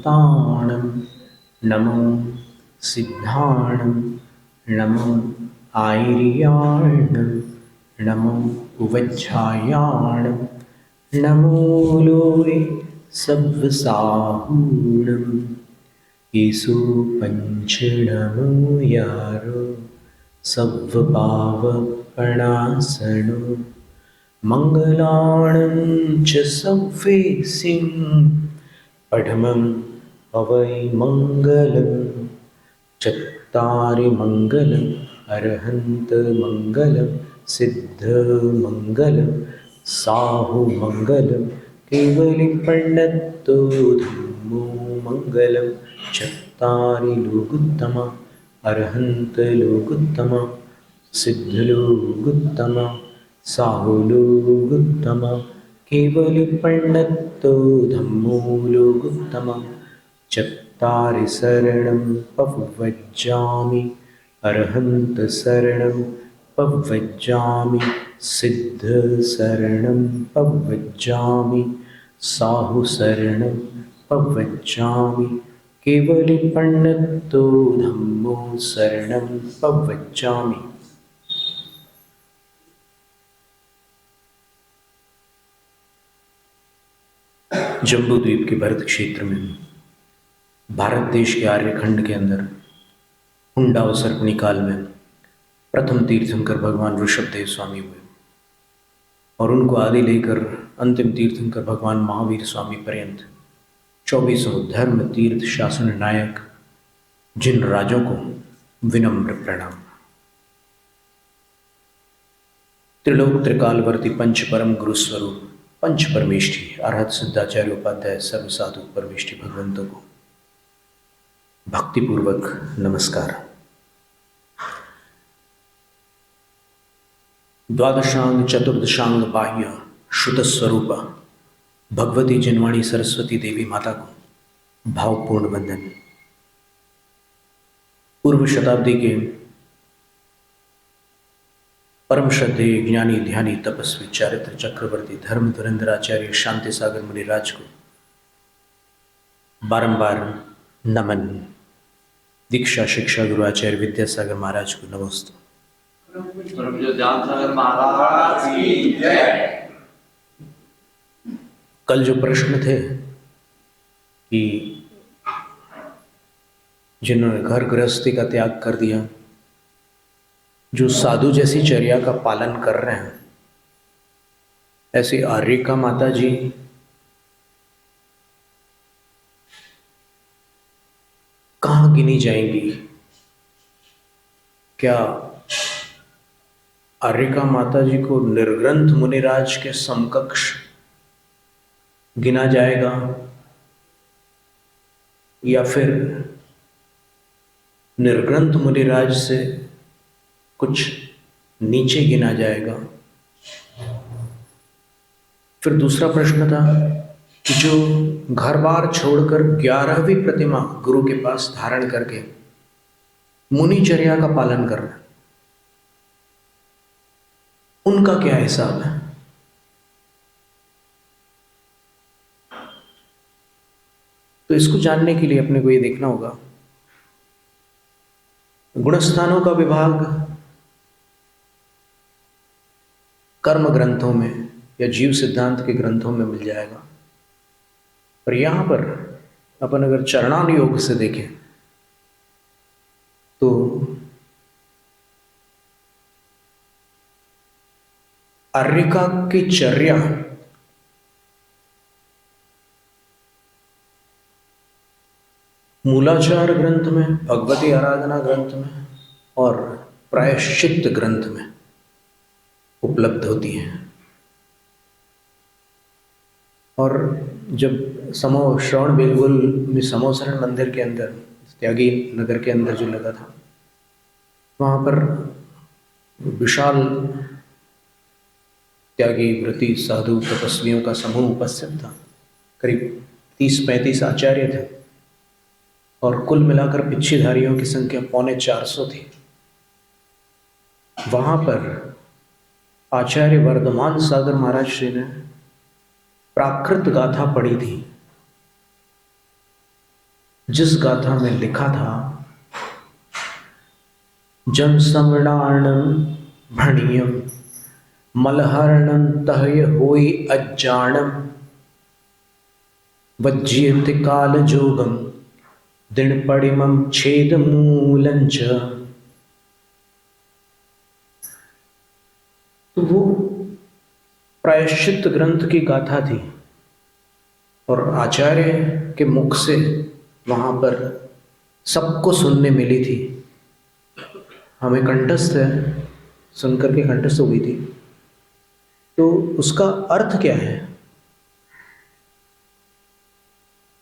संताणं नमो सिद्धाणं नमो आयर्याणं नमो उवज्झायाणं नमो लोये सव्वसाहूणं ईसु पंचनमो यारो सव्वपावपणासनो मंगलाणं च सव्वेसिं पठमं हवै मंगलं चत्तारि मंगलम् अरहन्त मंगलं सिद्धमंगलं साहुमंगलं केवलिपण्णतो धम्मो मंगलं चत्तारि लोकोत्तमा अरहन्त लोकोत्तमा सिद्धलोकोत्तमा साहुलोकोत्तमा केवलिपण्णतो धम्मो लोकोत्तमा चत्तारि शरणं पवज्जामि अरहन्त शरणं पवज्जामि सिद्ध शरणं पवज्जामि साहु शरणं पवज्जामि केवलिपण्णतो धम्मो शरणं पवज्जामि। जम्बूद्वीप के भरत क्षेत्र में भारत देश के आर्यखंड के अंदर हुंडा व सर्पणी काल में प्रथम तीर्थंकर भगवान ऋषभदेव स्वामी हुए और उनको आदि लेकर अंतिम तीर्थंकर भगवान महावीर स्वामी पर्यंत 24 धर्म तीर्थ शासन नायक जिन राजों को विनम्र प्रणाम। त्रिलोक त्रिकालवर्ती पंच परम गुरु स्वरूप पंच परमेष्ठी अरहत सिद्धाचार्य उपाध्याय सर्व साधु परमेष्ठी भगवंतों को भक्तिपूर्वक नमस्कार। द्वादशांग चतुर्दशांग बाह्य श्रुत स्वरूपा भगवती जिनवाणी सरस्वती देवी माता को भावपूर्ण वंदन। पूर्व शताब्दी के परम श्रद्धेय ज्ञानी ध्यानी तपस्वी चारित्र चक्रवर्ती धर्म धुरंधराचार्य शांति सागर मुनिराज को बारंबार नमन। दीक्षा शिक्षा गुरु आचार्य विद्यासागर महाराज को नमस्ते। कल जो प्रश्न थे कि जिन्होंने घर गृहस्थी का त्याग कर दिया, जो साधु जैसी चर्या का पालन कर रहे हैं, ऐसी आर्यिका माता जी कहाँ गिनी जाएंगी? क्या आर्यिका माता जी को निर्ग्रंथ मुनिराज के समकक्ष गिना जाएगा या फिर निर्ग्रंथ मुनिराज से कुछ नीचे गिना जाएगा? फिर दूसरा प्रश्न था कि जो घर बार छोड़कर 11वीं प्रतिमा गुरु के पास धारण करके मुनिचर्या का पालन कर रहे हैं, उनका क्या हिसाब है? तो इसको जानने के लिए अपने को ये देखना होगा गुणस्थानों का विभाग कर्म ग्रंथों में या जीव सिद्धांत के ग्रंथों में मिल जाएगा, पर यहां पर अपन अगर चरणानुयोग से देखें तो आर्यिका की चर्या मूलाचार ग्रंथ में, भगवती आराधना ग्रंथ में और प्रायश्चित्त ग्रंथ में उपलब्ध होती हैं। और जब समो श्रवण बेलगुल में समोसरण मंदिर के अंदर त्यागी नगर के अंदर जो लगा था, वहाँ पर विशाल त्यागी व्रती साधु तपस्वियों का समूह उपस्थित था। करीब 30-35 आचार्य थे और कुल मिलाकर पिच्छीधारियों की संख्या 325 थी। वहाँ पर आचार्य वर्धमान सागर महाराज श्री ने प्राकृत गाथा पढ़ी थी जिस गाथा में लिखा था, जम समणाणम भणियम मलहरणम तहय होई अज्जाणम वज्येत काल जोगम दिनपड़िमम छेद मूलंच। तो वो प्रायश्चित ग्रंथ की गाथा थी और आचार्य के मुख से वहाँ पर सबको सुनने मिली थी। हमें कंठस्थ है, सुनकर के कंठस्थ हो गई थी। तो उसका अर्थ क्या है?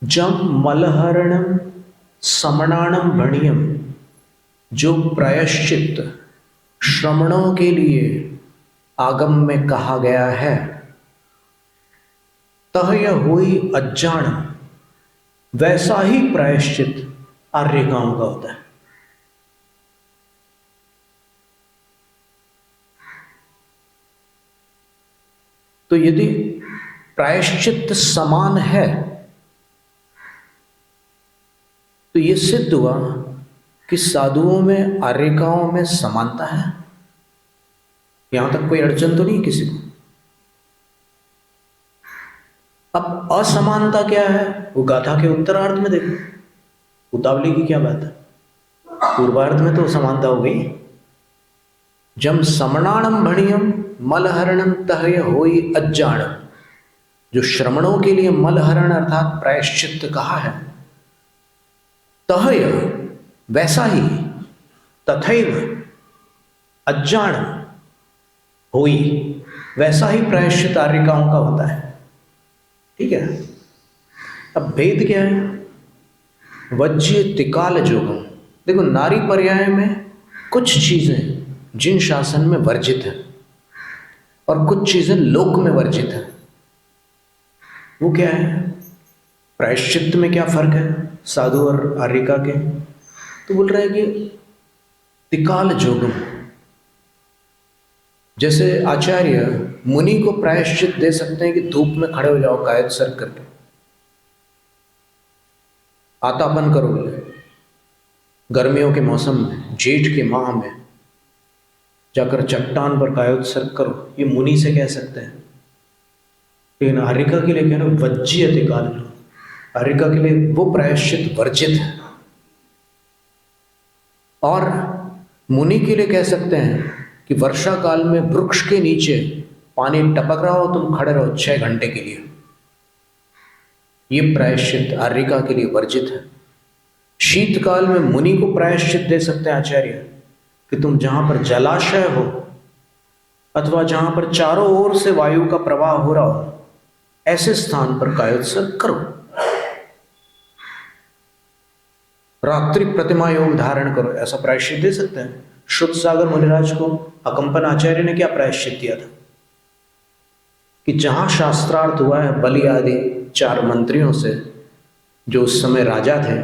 जम मलहरणम समणाणम भणियम, जो प्रायश्चित श्रमणों के लिए आगम में कहा गया है, तह यह हुई अज्जान, वैसा ही प्रायश्चित आर्यकाओं का होता है। तो यदि प्रायश्चित समान है तो यह सिद्ध हुआ कि साधुओं में आर्यकाओं में समानता है। यहां तक कोई अड़चन तो नहीं किसी को। अब असमानता क्या है वो गाथा के उत्तरार्ध में देखो। उतावली की क्या बात है, पूर्वार्ध में तो समानता हो गई। जम समणाणम भणियम मलहरणम तहय होई अज्जाणम, जो श्रमणों के लिए मलहरण अर्थात प्रायश्चित कहा है, तहय वैसा ही, तथैव अज्जाण होई, वैसा ही प्रायश्चित आर्यकाओं का होता है। ठीक है। अब भेद क्या है? वज्य तिकाल जोगम। देखो, नारी पर्याय में कुछ चीजें जिन शासन में वर्जित है और कुछ चीजें लोक में वर्जित है। वो क्या है? प्रायश्चित में क्या फर्क है साधु और आर्यिका के? तो बोल रहा है कि तिकाल जोगम, जैसे आचार्य मुनि को प्रायश्चित दे सकते हैं कि धूप में खड़े हो जाओ कायद सर करके, आतापन करो, गर्मियों के मौसम में जेठ के माह में जाकर चट्टान पर कायोत्सर्ग करो, ये मुनि से कह सकते हैं। लेकिन आर्यिका के लिए कह रहे हो वज्य तिकाल, आर्यिका के लिए वो प्रायश्चित वर्जित है। और मुनि के लिए कह सकते हैं कि वर्षा काल में वृक्ष के नीचे पानी टपक रहा हो, तुम खड़े रहो 6 घंटे के लिए, ये प्रायश्चित आर्यिका के लिए वर्जित है। शीतकाल में मुनि को प्रायश्चित दे सकते हैं आचार्य कि तुम जहां पर जलाशय हो अथवा जहां पर चारों ओर से वायु का प्रवाह हो रहा हो, ऐसे स्थान पर कायोत्सर्ग करो। रात्रि प्रतिमा योग धारण करो, ऐसा प्रायश्चित दे सकते हैं। श्रुत सागर मुनिराज को अकंपन आचार्य ने क्या प्रायश्चित दिया था कि जहां शास्त्रार्थ हुआ है बलि आदि 4 मंत्रियों से, जो उस समय राजा थे,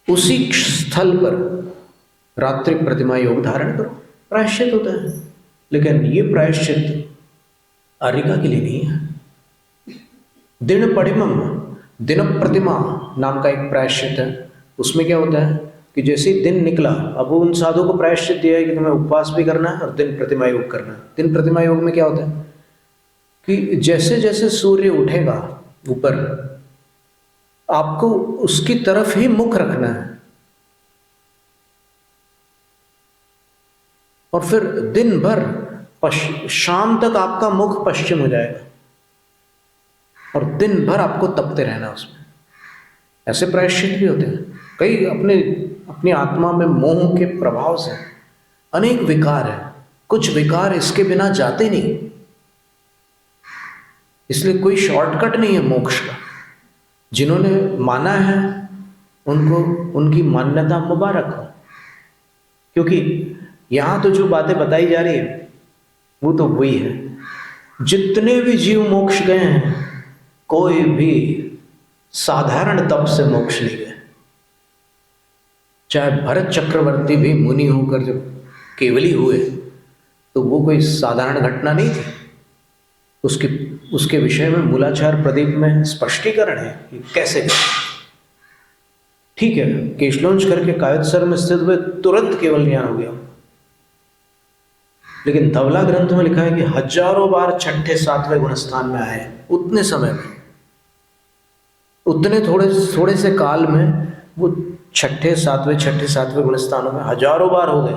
उसी स्थल पर रात्रि प्रतिमा योग धारण करो, प्रायश्चित होता है। लेकिन ये प्रायश्चित आर्यिका के लिए नहीं है। दिन पड़िमम, दिन प्रतिमा नाम का एक प्रायश्चित है। उसमें क्या होता है कि जैसे ही दिन निकला, अब वो उन साधु को प्रायश्चित दिया है कि तुम्हें उपवास भी करना है और दिन प्रतिमा योग करना है। दिन प्रतिमा योग में क्या होता है कि जैसे जैसे सूर्य उठेगा ऊपर, आपको उसकी तरफ ही मुख रखना है और फिर दिन भर शाम तक आपका मुख पश्चिम हो जाएगा और दिन भर आपको तपते रहना उसमें। ऐसे प्रायश्चित भी होते हैं। कई अपनी आत्मा में मोह के प्रभाव से अनेक विकार है, कुछ विकार इसके बिना जाते नहीं, इसलिए कोई शॉर्टकट नहीं है मोक्ष का। जिन्होंने माना है उनको उनकी मान्यता मुबारक हो, क्योंकि यहां तो जो बातें बताई जा रही है वो तो वही है। जितने भी जीव मोक्ष गए हैं, कोई भी साधारण तप से मोक्ष नहीं गए। चाहे भरत चक्रवर्ती भी मुनि होकर जब केवली हुए तो वो कोई साधारण घटना नहीं थी। उसके विषय में मूलाचार प्रदीप में स्पष्टीकरण है कि कैसे गए। ठीक है, केशलोंच करके कायत्सर में स्थित हुए, तुरंत केवल ज्ञान हो गया। लेकिन धवला ग्रंथ में लिखा है कि हजारों बार छठे सातवें गुणस्थान में आए, उतने समय में, उतने थोड़े थोड़े से काल में वो छठे सातवें गुणस्थानों में हजारों बार हो गए।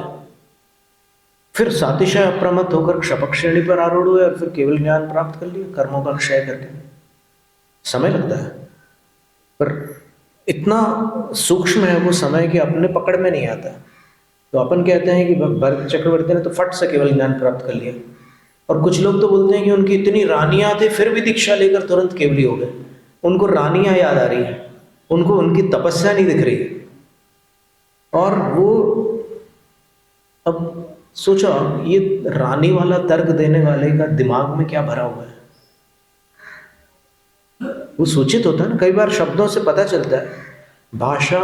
फिर सातिशय अप्रमत्त होकर क्षपक श्रेणी पर आरूढ़ हुए और फिर केवल ज्ञान प्राप्त कर लिया कर्मों का क्षय करके। समय लगता है, पर इतना सूक्ष्म है वो समय कि अपने पकड़ में नहीं आता। तो अपन कहते हैं कि भरत चक्रवर्ती ने तो फट से केवल ज्ञान प्राप्त कर लिया, और कुछ लोग तो बोलते हैं कि उनकी इतनी रानियां थी फिर भी दीक्षा लेकर तुरंत केवली हो गए। उनको रानियां याद आ रही है, उनको उनकी तपस्या नहीं दिख रही है। और वो, अब सोचो, ये रानी वाला तर्क देने वाले का दिमाग में क्या भरा हुआ है, वो सूचित होता है ना। कई बार शब्दों से पता चलता है भाषा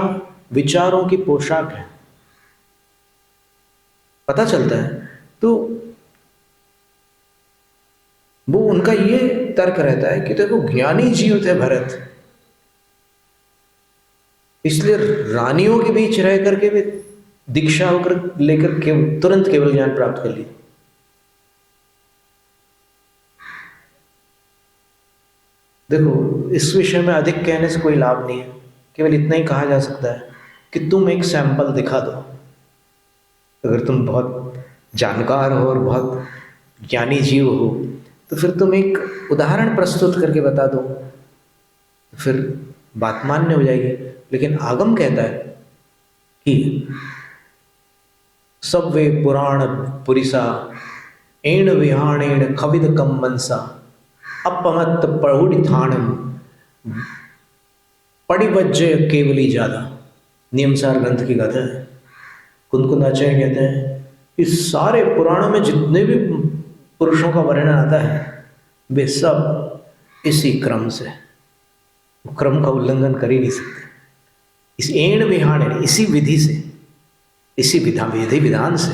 विचारों की पोशाक है, पता चलता है। तो वो उनका ये तर्क रहता है कि देखो ज्ञानी जीव थे भरत, इसलिए रानियों के बीच रह करके भी दीक्षा होकर लेकर तुरंत केवल ज्ञान प्राप्त कर लिया। देखो, इस विषय में अधिक कहने से कोई लाभ नहीं है, केवल इतना ही कहा जा सकता है कि तुम एक सैंपल दिखा दो। अगर तुम बहुत जानकार हो और बहुत ज्ञानी जीव हो तो फिर तुम एक उदाहरण प्रस्तुत करके बता दो, तो फिर बात मान्य हो जाएगी। लेकिन आगम कहता है कि सब वे पुराण पुरिसा एण विहाणेण खविद कम मनसा अपमत पहुड़िथाणम पड़िवज्जय केवली ज्यादा। नियमसार ग्रंथ की गाथा है। कुंदकुंदाचार्य कहते हैं कि सारे पुराणों में जितने भी पुरुषों का वर्णन आता है वे सब इसी क्रम से, क्रम का उल्लंघन कर ही नहीं सकते। इस एण विहाण, इसी विधि से, इसी विधि विधान से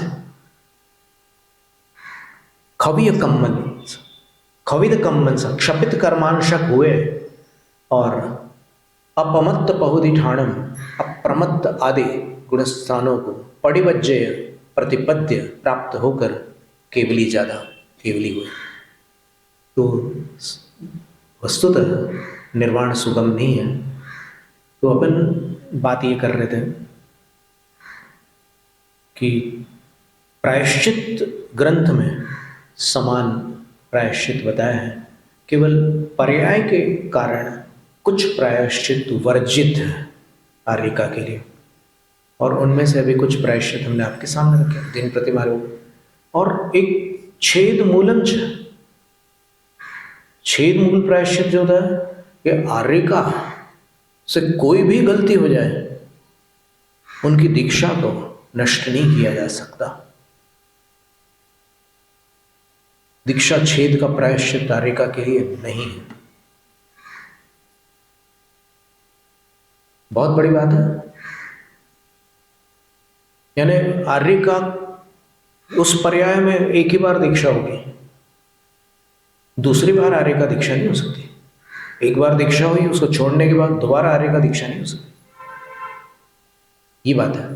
खविद कम्मन सा क्षपित कर्मांशक हुए और अपमत्त पहुदिठाणम अप्रमत्त आदि गुणस्थानों को पड़िवज्जय प्रतिपद्य प्राप्त होकर केवली ज्यादा केवली हुए। तो वस्तुतः निर्वाण सुगम नहीं है। तो अपन बात ये कर रहे थे कि प्रायश्चित ग्रंथ में समान प्रायश्चित बताया है, केवल पर्याय के कारण कुछ प्रायश्चित वर्जित है आर्यिका के लिए, और उनमें से अभी कुछ प्रायश्चित हमने आपके सामने रखे, दिन प्रतिमा रोग और एक छेद मूलम छेद मूल प्रायश्चित जो होता है कि आर्यिका से कोई भी गलती हो जाए उनकी दीक्षा को नष्ट नहीं किया जा सकता। दीक्षा छेद का प्रायश्चित आर्यिका के लिए नहीं है। बहुत बड़ी बात है। यानी आर्यिका उस पर्याय में एक ही बार दीक्षा होगी, दूसरी बार आर्यिका दीक्षा नहीं हो सकती। एक बार दीक्षा हुई, उसको छोड़ने के बाद दोबारा आर्यिका दीक्षा नहीं हो सकती, ये बात है।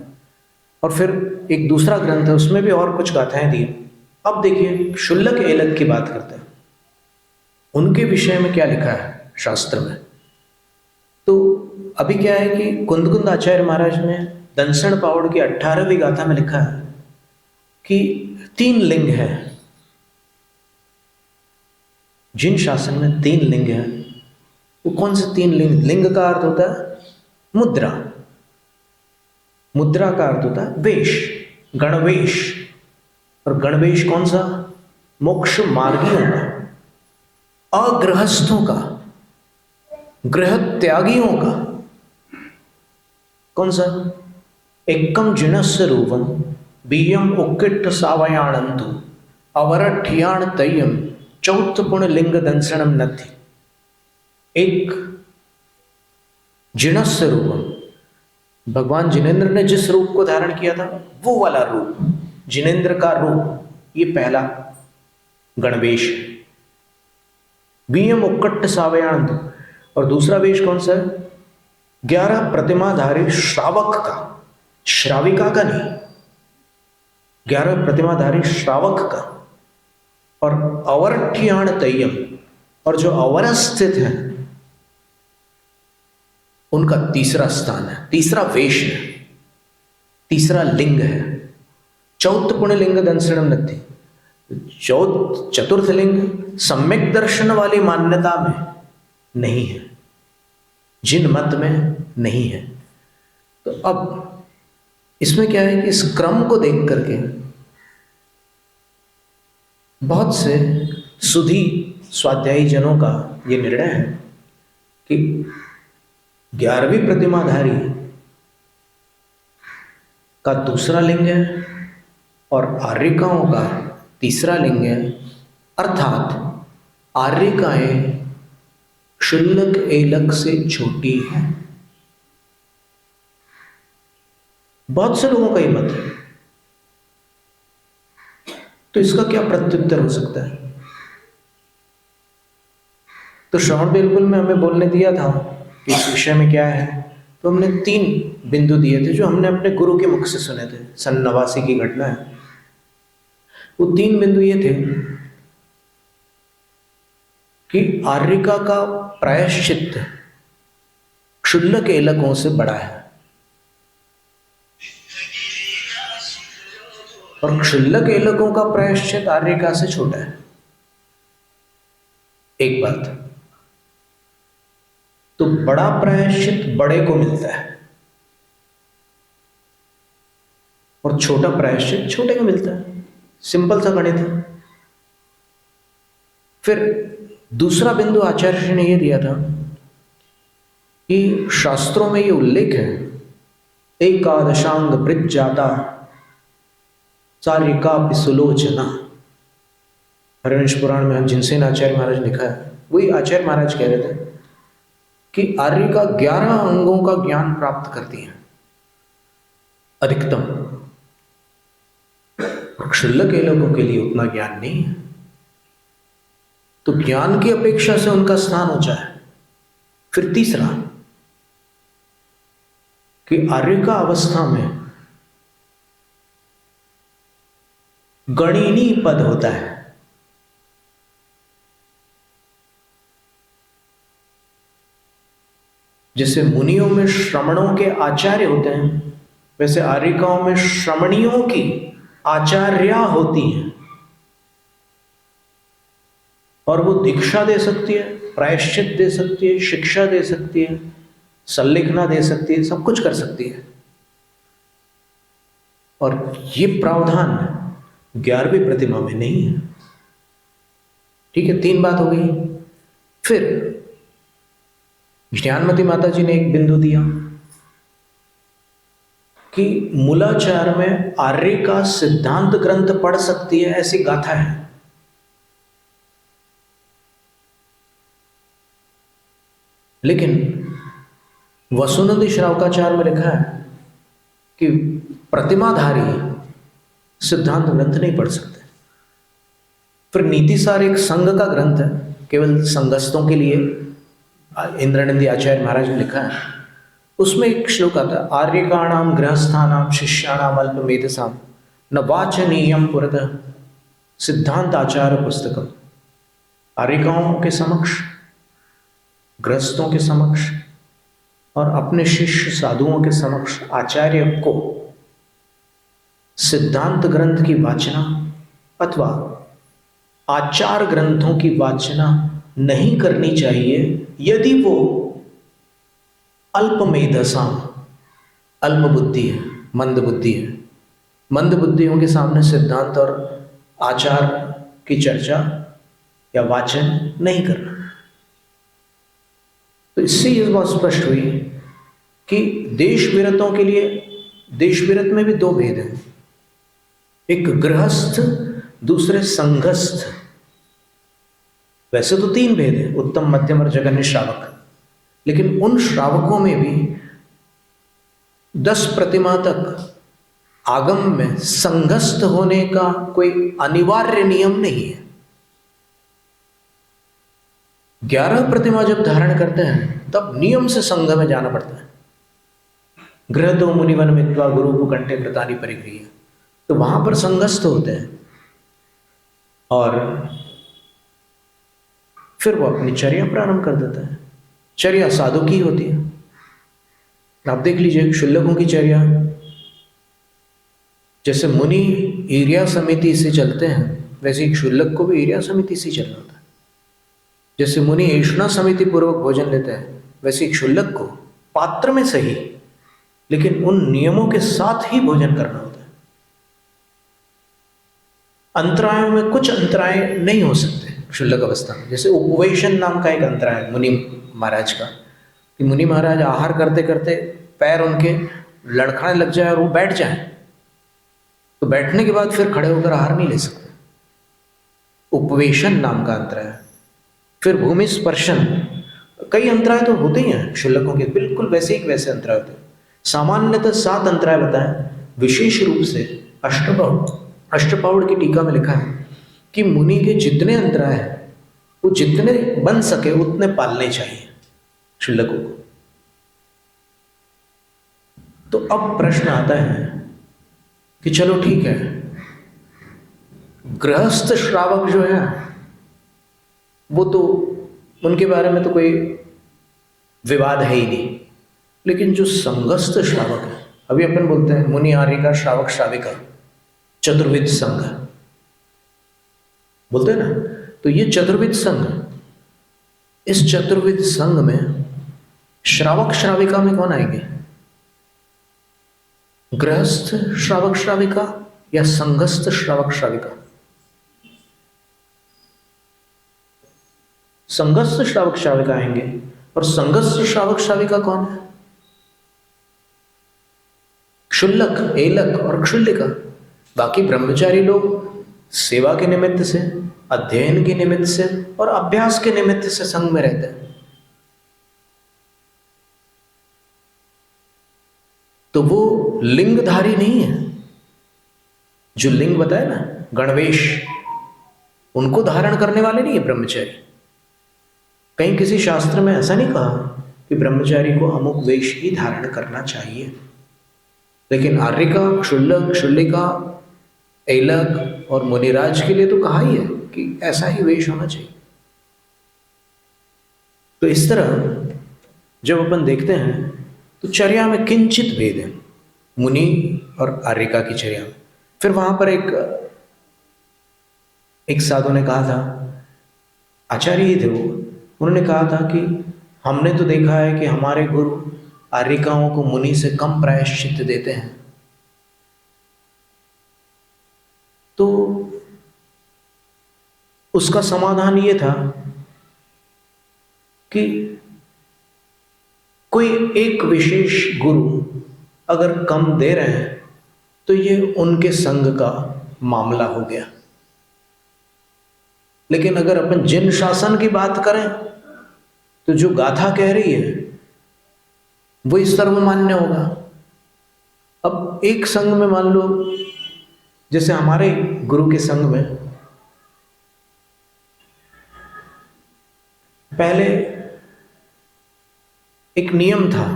और फिर एक दूसरा ग्रंथ है, उसमें भी और कुछ गाथाएं दी। अब देखिए, शुल्लक एलक की बात करते हैं, उनके विषय में क्या लिखा है शास्त्र में। तो अभी क्या है कि कुंदकुंद आचार्य महाराज ने दंसण पावड़ की 18वीं गाथा में लिखा है कि 3 लिंग है। जिन शासन में 3 लिंग है, वो कौन से 3 लिंग? लिंग का अर्थ होता है मुद्रा, मुद्रा का अर्थ होता है वेश, गणवेश। और गणवेश कौन सा? मोक्ष मार्गियों का, अगृहस्थों का, गृह त्यागियों का। कौन सा? एकम जिनस्य रूपम बीयम उक्किट सावयाणंतु अवरठियाण तय्यम चौथ पुण्य लिंग दंसनम नथि। एक जिनस्य रूपम, भगवान जिनेंद्र ने जिस रूप को धारण किया था वो वाला रूप, जिनेंद्र का रूप, ये पहला गणवेश। बीयम उक्कट सावयाणंतु, और दूसरा वेश कौन सा है? 11 प्रतिमाधारी श्रावक का, श्राविका का नहीं, 11 प्रतिमाधारी श्रावक का, और अवर्ठ्याण तय्यम, और जो अवर स्थित है उनका तीसरा स्थान है, तीसरा वेश है, तीसरा लिंग है। चौथ पुण्यलिंग दंसणम नथी, चतुर्थ लिंग सम्यक दर्शन वाली मान्यता में नहीं है, जिन मत में नहीं है। तो अब इसमें क्या है कि इस क्रम को देख करके बहुत से सुधी स्वाध्यायी जनों का ये निर्णय है कि 11वीं प्रतिमाधारी का दूसरा लिंग है और आर्यिकाओं का तीसरा लिंग है, अर्थात आर्यिकाएं क्षुल्लक एलक से छोटी है। बहुत से लोगों का ये मत है। तो इसका क्या प्रत्युत्तर हो सकता है? तो श्रवण बिल्कुल में हमें बोलने दिया था कि इस विषय में क्या है, तो हमने 3 बिंदु दिए थे जो हमने अपने गुरु के मुख से सुने थे। सन 89 की घटना है। वो 3 बिंदु ये थे कि आर्यिका का प्रायश्चित क्षुल्लक एलकों से बड़ा है और क्षुल्लक एलकों का प्रायश्चित आर्यिका से छोटा है। एक बात। तो बड़ा प्रायश्चित बड़े को मिलता है और छोटा प्रायश्चित छोटे को मिलता है। सिंपल सा गणित है। फिर दूसरा बिंदु आचार्य जी ने यह दिया था कि शास्त्रों में यह उल्लेख है, एकादशांग वृद्ध जाता चार्यिका सुलोचना। हरिवंश पुराण में जिनसेन आचार्य महाराज लिखा है, वही आचार्य महाराज कह रहे थे कि आर्यिका 11 अंगों का ज्ञान प्राप्त करती है अधिकतम, और क्षुल्लक एलकों के लिए उतना ज्ञान नहीं है। तो ज्ञान की अपेक्षा से उनका स्थान ऊंचा है। फिर तीसरा कि आर्यिका अवस्था में गणिनी पद होता है। जैसे मुनियों में श्रमणों के आचार्य होते हैं, वैसे आर्यिकाओं में श्रमणियों की आचार्या होती हैं और वो दीक्षा दे सकती है, प्रायश्चित दे सकती है, शिक्षा दे सकती है, संलेखना दे सकती है, सब कुछ कर सकती है। और ये प्रावधान 11वीं प्रतिमा में नहीं है। ठीक है, 3 बात हो गई। फिर ज्ञानमती माता जी ने एक बिंदु दिया कि मूलाचार में आर्यिका सिद्धांत ग्रंथ पढ़ सकती है, ऐसी गाथा है। लेकिन वसुनंदी श्रावकाचार में लिखा है कि प्रतिमाधारी सिद्धांत ग्रंथ नहीं पढ़ सकते। फिर नीतिसार एक संघ का ग्रंथ है, केवल संघस्थों के लिए, इंद्रानंदी आचार्य महाराज ने लिखा है। उसमें एक श्लोक आता है, आर्यिकाणाम गृहस्थानाम शिष्याणाम अल्पमेधसाम न वाचनीयम पुरतः सिद्धांत आचार्य पुस्तकम। आर्यिकाओं के समक्ष, गृहस्थों के समक्ष और अपने शिष्य साधुओं के समक्ष आचार्य को सिद्धांत ग्रंथ की वाचना अथवा आचार ग्रंथों की वाचना नहीं करनी चाहिए यदि वो अल्पमेधसाम, अल्प बुद्धि है, मंद बुद्धि है। मंद बुद्धियों के सामने सिद्धांत और आचार की चर्चा या वाचन नहीं करना। तो इससे यह बात स्पष्ट हुई कि देश विरतों के लिए, देश विरत में भी 2 भेद हैं, एक गृहस्थ, दूसरे संघस्थ। वैसे तो 3 भेद हैं, उत्तम, मध्यम और जघन्य श्रावक। लेकिन उन श्रावकों में भी 10 प्रतिमा तक आगम में संघस्थ होने का कोई अनिवार्य नियम नहीं है। 11 प्रतिमा जब धारण करते हैं तब नियम से संघ में जाना पड़ता है। गृह तो मुनिवन मित्वा गुरु को कंठे कृतानि परिगृह्य। तो वहां पर संगस्थ होते हैं और फिर वो अपनी चर्या प्रारंभ कर देता है। चर्या साधु की होती है। आप देख लीजिए क्षुल्लकों की चर्या, जैसे मुनि ईर्या समिति से चलते हैं वैसे ही क्षुल्लक को भी ईर्या समिति से चलना होता है। जैसे मुनि ऐष्णा समिति पूर्वक भोजन लेते हैं वैसे ही क्षुल्लक को पात्र में सही लेकिन उन नियमों के साथ ही भोजन करना होता है। अंतरायों में कुछ अंतराय नहीं हो सकते क्षुल्लक अवस्था में। जैसे उपवेशन नाम का एक अंतराय है मुनि महाराज का, कि मुनि महाराज आहार करते करते पैर उनके लड़खड़ाने लग जाए और वो बैठ जाए, तो बैठने के बाद फिर खड़े होकर आहार नहीं ले सकते। उपवेशन नाम का अंतराय है। फिर भूमि स्पर्शन, कई अंतराय तो होते ही हैं क्षुल्लकों के, बिल्कुल वैसे ही वैसे अंतराय होते हैं। सामान्यतः 7 अंतराय बताएं, विशेष रूप से अष्टपाउड़ की टीका में लिखा है कि मुनि के जितने अंतराय हैं वो जितने बन सके उतने पालने चाहिए क्षुल्लकों को। तो अब प्रश्न आता है कि चलो ठीक है, गृहस्थ श्रावक जो है वो तो उनके बारे में तो कोई विवाद है ही नहीं, लेकिन जो संगस्थ श्रावक है, अभी अपन बोलते हैं मुनि आर्यिका श्रावक श्राविका चतुर्विध संघ बोलते हैं ना, तो ये चतुर्विध संघ, इस चतुर्विध संघ में श्रावक श्राविका में कौन आएंगे? गृहस्थ श्रावक श्राविका या संगस्थ श्रावक श्राविका? संगस्थ श्रावक श्राविका आएंगे। और संगस्थ श्रावक श्राविका कौन है? क्षुल्लक, एलक और क्षुल्लिका। बाकी ब्रह्मचारी लोग सेवा के निमित्त से, अध्ययन के निमित्त से और अभ्यास के निमित्त से संघ में रहते हैं। तो वो लिंगधारी नहीं है। जो लिंग बताए ना, गणवेश, उनको धारण करने वाले नहीं है ब्रह्मचारी। कहीं किसी शास्त्र में ऐसा नहीं कहा कि ब्रह्मचारी को अमुक वेश ही धारण करना चाहिए, लेकिन आर्यिका, क्षुल्लक, क्षुल्लिका, एलक और मुनिराज के लिए तो कहा ही है कि ऐसा ही वेश होना चाहिए। तो इस तरह जब अपन देखते हैं तो चर्या में किंचित भेद है मुनि और आर्यिका की चर्या में। फिर वहां पर एक साधु ने कहा था, आचार्य ही थे वो, उन्होंने कहा था कि हमने तो देखा है कि हमारे गुरु आर्यिकाओं को मुनि से कम प्रायश्चित देते हैं। तो उसका समाधान ये था कि कोई एक विशेष गुरु अगर कम दे रहे हैं तो ये उनके संग का मामला हो गया। लेकिन अगर अपन जिन शासन की बात करें तो जो गाथा कह रही है वही सर्वमान्य होगा। अब एक संघ में मान लो, जैसे हमारे गुरु के संघ में पहले एक नियम था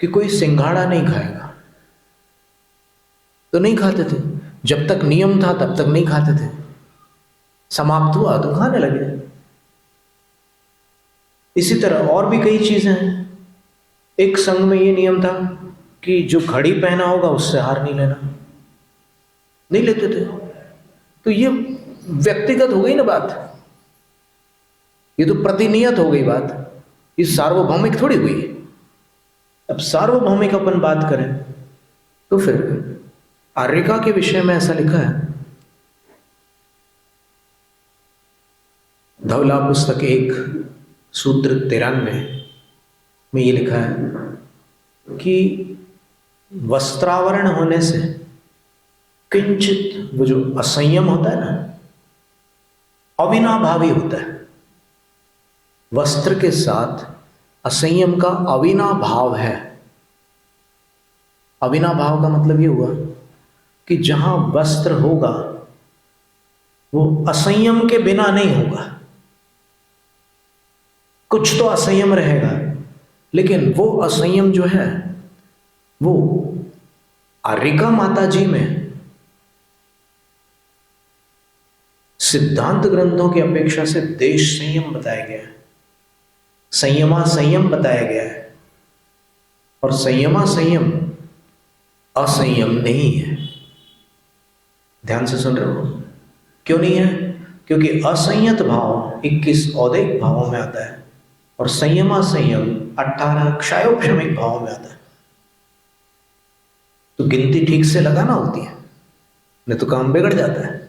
कि कोई सिंघाड़ा नहीं खाएगा, तो नहीं खाते थे। जब तक नियम था तब तक नहीं खाते थे, समाप्त हुआ तो खाने लगे। इसी तरह और भी कई चीजें हैं। एक संघ में ये नियम था कि जो घड़ी पहना होगा उससे हार नहीं लेना, नहीं लेते थे। तो ये व्यक्तिगत हो गई ना बात, ये तो प्रतिनियत हो गई बात, ये सार्वभौमिक थोड़ी हुई। अब सार्वभौमिक अपन बात करें तो फिर आर्यिका के विषय में ऐसा लिखा है, धवला पुस्तक 1 सूत्र 93 में ये लिखा है कि वस्त्रावरण होने से किंचित वो जो असंयम होता है ना, अविनाभावी होता है। वस्त्र के साथ असंयम का अविनाभाव है। अविनाभाव का मतलब ये हुआ कि जहां वस्त्र होगा वो असंयम के बिना नहीं होगा। कुछ तो असंयम रहेगा, लेकिन वो असंयम जो है वो आर्यिका माता जी में सिद्धांत ग्रंथों की अपेक्षा से देश संयम बताया गया है, संयमा संयम बताया गया है। और संयमा संयम असंयम नहीं है। ध्यान से सुन रहे हो? क्यों नहीं है? क्योंकि असंयत भाव 21 औदैहिक भावों में आता है और संयमा संयम 18 क्षयोपशमिक भावों में आता है। तो गिनती ठीक से लगाना होती है, नहीं तो काम बिगड़ जाता है।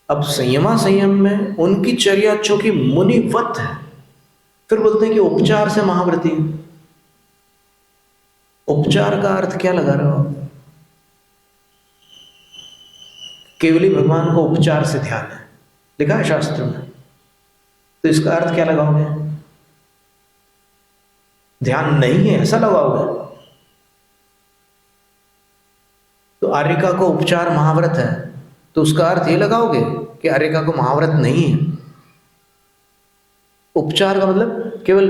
अब संयमा संयम में उनकी चर्या चूंकि मुनिवत है, फिर बोलते हैं कि उपचार से महाव्रती। उपचार का अर्थ क्या लगा रहे हो आप? केवली भगवान को उपचार से ध्यान है, लिखा है शास्त्र में, तो इसका अर्थ क्या लगाओगे? ध्यान नहीं है ऐसा लगाओगे? तो आर्यिका को उपचार महाव्रत है, तो उसका अर्थ ये लगाओगे कि आर्यिका को महाव्रत नहीं है। उपचार का मतलब केवल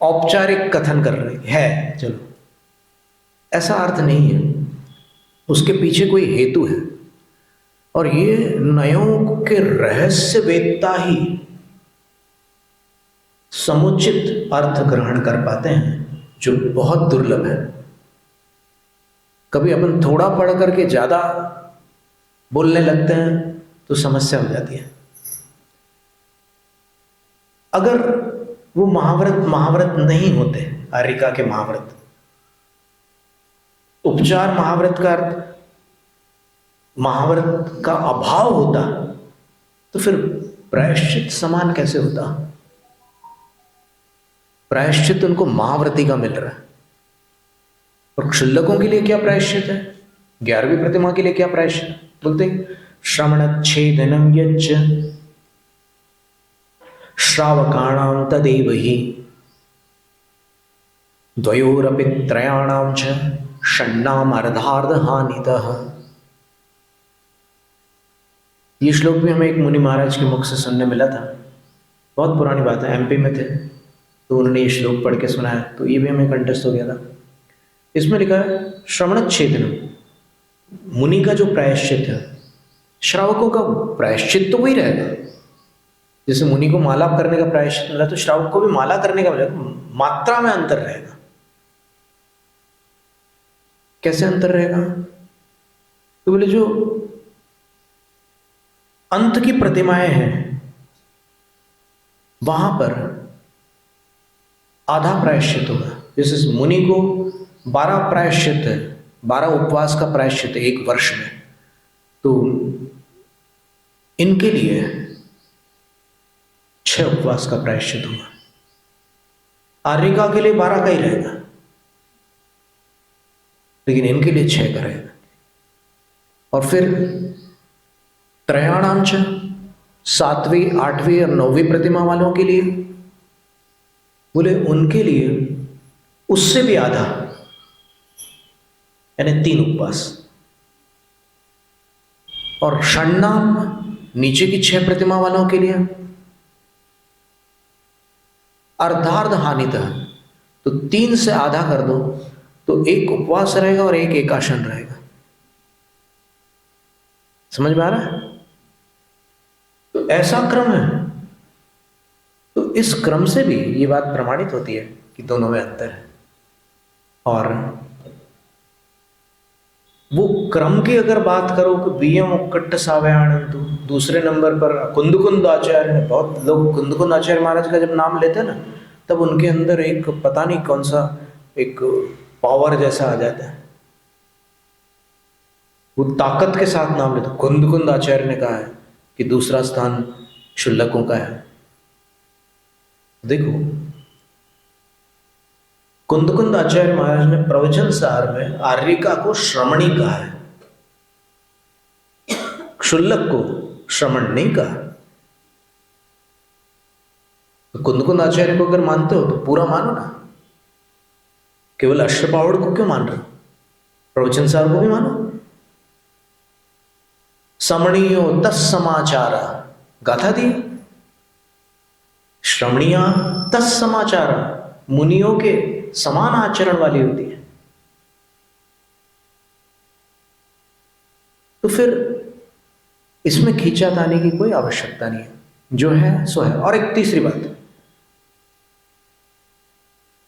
औपचारिक कथन कर रहे है, चलो, ऐसा अर्थ नहीं है। उसके पीछे कोई हेतु है, और ये नयों के रहस्य वेदता ही समुचित अर्थ ग्रहण कर पाते हैं, जो बहुत दुर्लभ है। कभी अपन थोड़ा पढ़ करके ज्यादा बोलने लगते हैं तो समस्या हो जाती है। अगर वो महाव्रत नहीं होते, आर्यिका के महाव्रत, उपचार महाव्रत का अर्थ महाव्रत का अभाव होता, तो फिर प्रायश्चित समान कैसे होता? प्रायश्चित उनको महाव्रती का मिल रहा है, और क्षुल्लकों के लिए क्या प्रायश्चित है? 11वीं प्रतिमा के लिए क्या प्रायश्चित? बोलते श्रवणच्छेदनम यच्च श्रावकाणां तदेव हि द्वयोरपि त्रयाणां च षण्णाम अर्धार्ध हानितः। ये श्लोक भी हमें एक मुनि महाराज के मुख से सुनने मिला था। बहुत पुरानी बात है, एमपी में थे, तो उन्होंने ये श्लोक पढ़ के सुनाया, तो ये भी हमें कंठस्थ हो गया था। इसमें लिखा है श्रवणच्छेदनम, मुनि का जो प्रायश्चित है, श्रावकों का प्रायश्चित तो वही रहेगा। जैसे मुनि को माला करने का प्रायश्चित मिला, तो श्रावक को भी माला करने का मिलेगा, मात्रा में अंतर रहेगा। कैसे अंतर रहेगा? तो बोले जो अंत की प्रतिमाएं हैं वहां पर आधा प्रायश्चित होगा। जैसे मुनि को 12 प्रायश्चित है, 12 उपवास का प्रायश्चित है एक वर्ष में, तो इनके लिए 6 उपवास का प्रायश्चित होगा। आर्यिका के लिए 12 का ही रहेगा, लेकिन इनके लिए 6 का रहेगा। और फिर त्रयाणाम च, 7वीं 8वीं और 9वीं प्रतिमा वालों के लिए, बोले उनके लिए उससे भी आधा, यानी 3 उपवास। और षण्णाम, नीचे की 6 प्रतिमा वालों के लिए अर्धार्ध हानितः, तो 3 से आधा कर दो तो 1 उपवास रहेगा और 1 एकाशन रहेगा। समझ में आ रहा है? तो ऐसा क्रम है। तो इस क्रम से भी ये बात प्रमाणित होती है कि दोनों में अंतर है। और वो क्रम की अगर बात करो कि बीएम उक्कट्ट सावयानंतु, दूसरे नंबर पर कुंदकुंद आचार्य ने, बहुत लोग कुंदकुंद आचार्य महाराज का जब नाम लेते हैं ना, तब उनके अंदर एक पता नहीं कौन सा एक पावर जैसा आ जाता है, वो ताकत के साथ नाम लेते। कुंदकुंद आचार्य ने कहा है कि दूसरा स्थान क्षुल्लकों का है। देखो, कुंदकुंद आचार्य महाराज ने प्रवचन सार में आर्यिका को श्रमणी कहा है, क्षुल्लक को श्रमण नहीं कहा। तो कुंदकुंद आचार्य को अगर मानते हो तो पूरा मानो ना, केवल अश्वपावड़ को क्यों मान रहे हो? प्रवचन सार को भी मानो। समणीयो तत्समाचारा, गाथा दी, श्रमणिया तत्समाचारा, मुनियों के समान आचरण वाली होती है। तो फिर इसमें खींचातानी की कोई आवश्यकता नहीं है, जो है सो है। और एक तीसरी बात,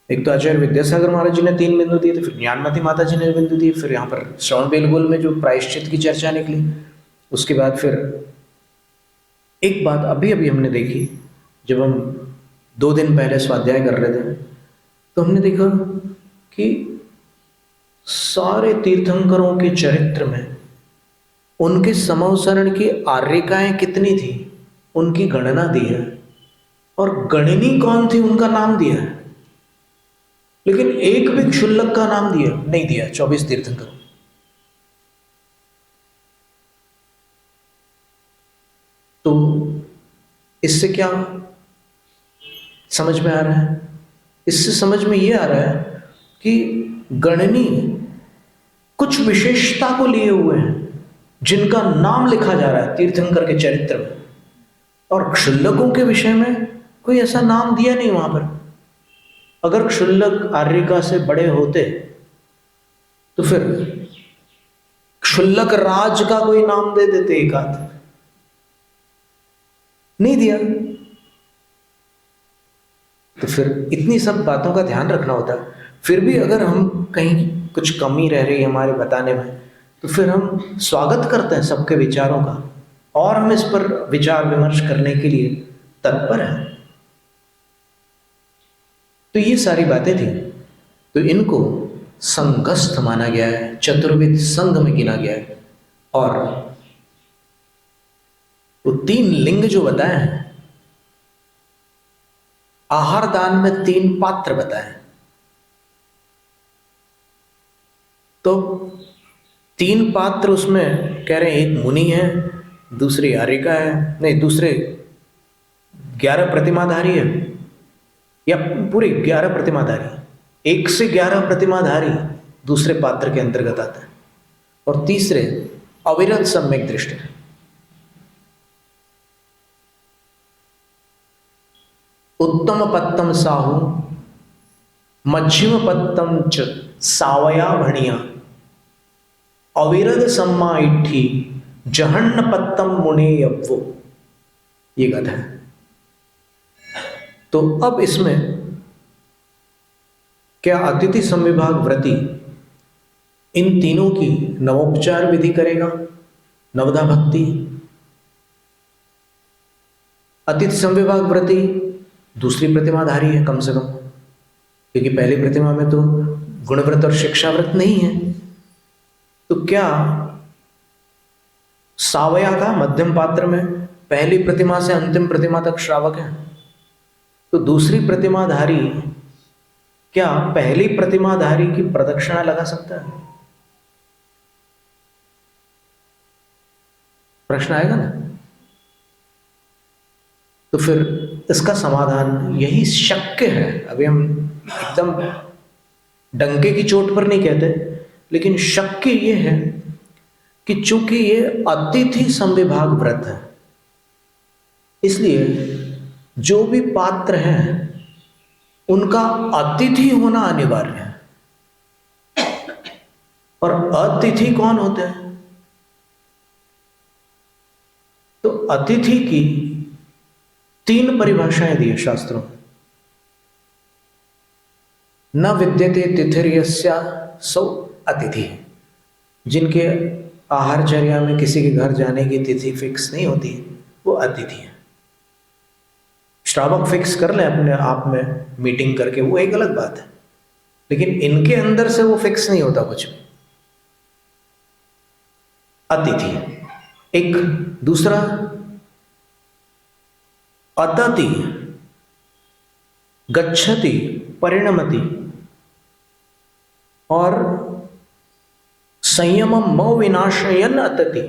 एक तो आचार्य विद्यासागर महाराज जी ने 3 बिंदु दिए थे, फिर ज्ञानमती माता जी ने बिंदु दिए, फिर यहाँ पर श्रवण बेलगोल में जो प्रायश्चित की चर्चा निकली, उसके बाद फिर एक बात अभी अभी हमने देखी, जब हम 2 दिन पहले स्वाध्याय कर रहे थे, तो हमने देखा कि सारे तीर्थंकरों के चरित्र में उनके समवसरण की आर्यिकाएं कितनी थी उनकी गणना दी है, और गणिनी कौन थी उनका नाम दिया है, लेकिन एक भी क्षुल्लक का नाम दिया नहीं दिया 24 तीर्थंकरों। तो इससे क्या समझ में आ रहा है? इससे समझ में यह आ रहा है कि गणनी कुछ विशेषता को लिए हुए हैं जिनका नाम लिखा जा रहा है तीर्थंकर के चरित्र में, और क्षुल्लकों के विषय में कोई ऐसा नाम दिया नहीं वहां पर। अगर क्षुल्लक आर्यिका से बड़े होते तो फिर क्षुल्लक राज का कोई नाम दे देते, एक आध नहीं दिया। तो फिर इतनी सब बातों का ध्यान रखना होता है। फिर भी अगर हम कहीं कुछ कमी रह रही है हमारे बताने में, तो फिर हम स्वागत करते हैं सबके विचारों का, और हम इस पर विचार विमर्श करने के लिए तत्पर हैं। तो ये सारी बातें थी, तो इनको संगस्थ माना गया है, चतुर्विध संघ में गिना गया है। और वो 3 लिंग जो बताए हैं, आहार दान में 3 पात्र बताए, तो 3 पात्र उसमें कह रहे हैं, एक मुनि है, दूसरी आर्यिका है, नहीं दूसरे 11 प्रतिमाधारी है, या पूरे 11 प्रतिमाधारी, 1 से 11 प्रतिमाधारी दूसरे पात्र के अंतर्गत आता है, और तीसरे अविरत सम्यक दृष्टि। उत्तम पत्तम साहू, मध्यम पत्तम च सावया भणिया, अविरद सम्मा इट्ठी, जहन्न पत्तम मुने यव्वो, ये गाथा है। तो अब इसमें क्या अतिथि संविभाग व्रती इन तीनों की नवोपचार विधि करेगा, नवदा भक्ति। अतिथि संविभाग व्रती दूसरी प्रतिमाधारी है कम से कम, क्योंकि पहली प्रतिमा में तो गुणव्रत और शिक्षा व्रत नहीं है। तो क्या सावया का मध्यम पात्र में पहली प्रतिमा से अंतिम प्रतिमा तक श्रावक है, तो दूसरी प्रतिमाधारी क्या पहली प्रतिमाधारी की प्रदक्षिणा लगा सकता है? प्रश्न आएगा ना। तो फिर इसका समाधान यही शक्य है। अभी हम एकदम डंके की चोट पर नहीं कहते, लेकिन शक्य ये है कि चूंकि ये अतिथि संविभाग व्रत है, इसलिए जो भी पात्र हैं उनका अतिथि होना अनिवार्य है। और अतिथि कौन होते हैं? तो अतिथि की 3 परिभाषाएं दी है शास्त्रों में। न विद्यते तिथिर्यस्या सौ अतिथि, जिनके आहारचर्या में किसी के घर जाने की तिथि फिक्स नहीं होती, वो अतिथि है। श्रावक फिक्स कर ले अपने आप में मीटिंग करके, वो एक अलग बात है, लेकिन इनके अंदर से वो फिक्स नहीं होता कुछ भी, अतिथि है। एक दूसरा अतति, गच्छति, परिणमति, और संयमम मौ विनाशयन अतति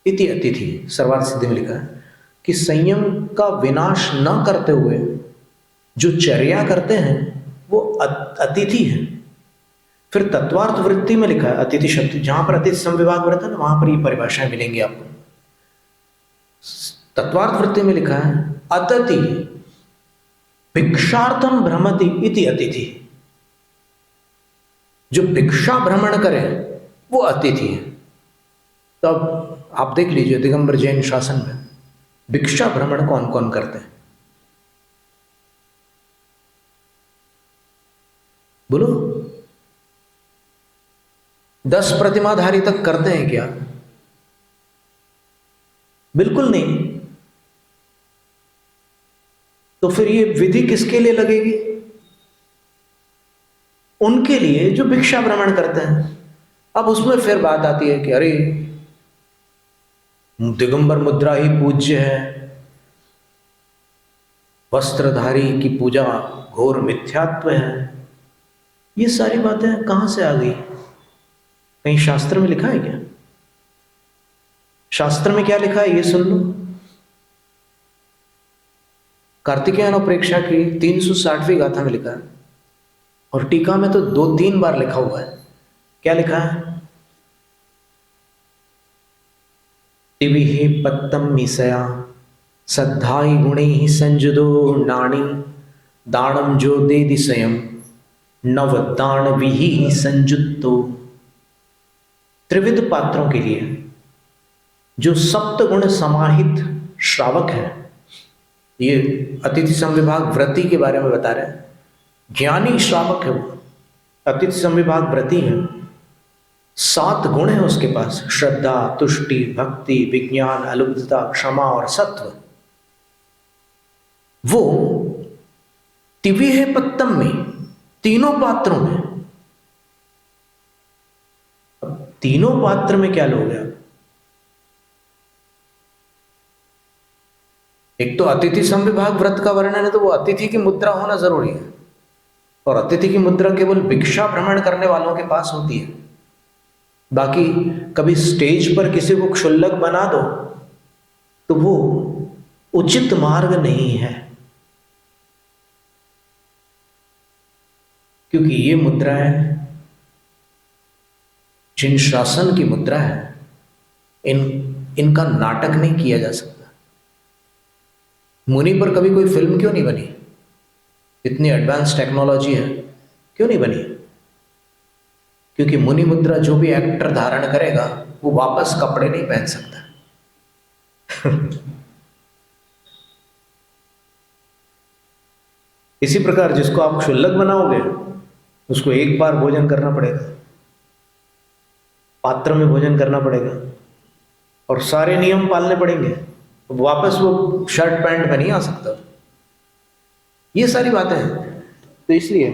इति अतिथि। सर्वार्थ सिद्धि में लिखा है कि संयम का विनाश न करते हुए जो चर्या करते हैं वो अतिथि है। फिर तत्वार्थ वृत्ति में लिखा है अतिथि शब्द, जहां पर अतिथि संविभाग व्रत है ना, वहां पर ये परिभाषाएं मिलेंगी आपको। तत्वार्थ वृत्ति में लिखा है अतति भिक्षार्थम भ्रमति इति अतिथि, जो भिक्षा भ्रमण करे वो अतिथि है। तो अब आप देख लीजिए दिगंबर जैन शासन में भिक्षा भ्रमण कौन कौन करते हैं, बोलो। 10 प्रतिमाधारी तक करते हैं क्या? बिल्कुल नहीं। तो फिर ये विधि किसके लिए लगेगी? उनके लिए जो भिक्षा भ्रमण करते हैं। अब उसमें फिर बात आती है कि अरे दिगंबर मुद्रा ही पूज्य है, वस्त्रधारी की पूजा घोर मिथ्यात्व है। ये सारी बातें कहां से आ गई? कहीं शास्त्र में लिखा है क्या? शास्त्र में क्या लिखा है ये सुन लो। कार्तिकेयन प्रेक्षा की 360वीं गाथा में लिखा है, और टीका में तो 2-3 बार लिखा हुआ है। क्या लिखा है? टिविः पत्तम मिसया सद्धाई गुणे ही संजुदो नाणी दानम जो दे दिशयम नव दान विहि संजुत्तो। त्रिविध पात्रों के लिए जो सप्त गुण समाहित श्रावक है, ये अतिथि संविभाग व्रती के बारे में बता रहे हैं। ज्ञानी श्रावक है वो, अतिथि संविभाग व्रती है। 7 गुण है उसके पास, श्रद्धा, तुष्टि, भक्ति, विज्ञान, अलुब्धता, क्षमा और सत्व। वो तिविह पत्तम में, तीनों पात्रों में। तीनों पात्र में क्या लोग हैं? एक तो अतिथि संविभाग व्रत का वर्णन है, तो वो अतिथि की मुद्रा होना जरूरी है, और अतिथि की मुद्रा केवल भिक्षा भ्रमण करने वालों के पास होती है। बाकी कभी स्टेज पर किसी को क्षुल्लक बना दो तो वो उचित मार्ग नहीं है, क्योंकि ये मुद्राएं जिन शासन की मुद्रा है, इनका नाटक नहीं किया जा सकता। मुनि पर कभी कोई फिल्म क्यों नहीं बनी? इतनी एडवांस टेक्नोलॉजी है, क्यों नहीं बनी? क्योंकि मुनि मुद्रा जो भी एक्टर धारण करेगा वो वापस कपड़े नहीं पहन सकता। इसी प्रकार जिसको आप क्षुल्लक बनाओगे उसको एक बार भोजन करना पड़ेगा, पात्र में भोजन करना पड़ेगा, और सारे नियम पालने पड़ेंगे। वापस वो शर्ट पैंट में नहीं आ सकता। ये सारी बातें हैं। तो इसलिए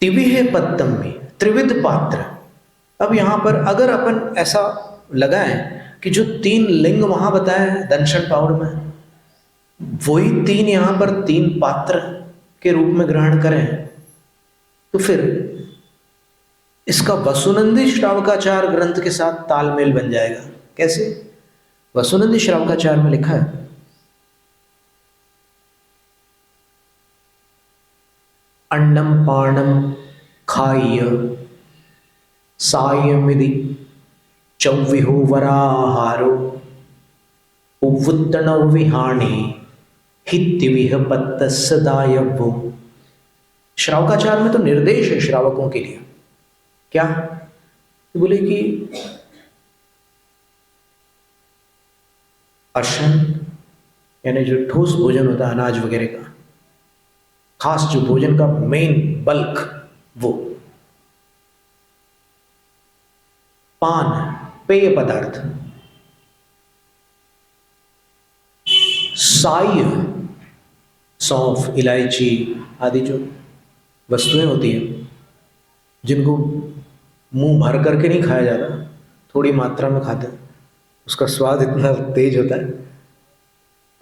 तिविह पत्तम में त्रिविध पात्र। अब यहां पर अगर अपन ऐसा लगाएं कि जो 3 लिंग वहां बताए दंशन पाउड में, वही 3 यहां पर 3 पात्र के रूप में ग्रहण करें, तो फिर इसका वसुनंदी श्रावकाचार ग्रंथ के साथ तालमेल बन जाएगा। कैसे? वसुनंदी श्रावकाचार में लिखा है, अन्नम पाणम खाय सायमिति चौविहो वराहारो उवुत्तनौ विहाणे हित्तिविह पत्तस्य दायवो। श्रावकाचार में तो निर्देश है श्रावकों के लिए। क्या? तो बोले कि अशन यानी जो ठोस भोजन होता है अनाज वगैरह का, खास जो भोजन का मेन बल्क, वो पान पेय पदार्थ, साय सौंफ इलायची आदि जो वस्तुएं होती हैं जिनको मुंह भर करके नहीं खाया जाता, थोड़ी मात्रा में खाते हैं, उसका स्वाद इतना तेज होता है।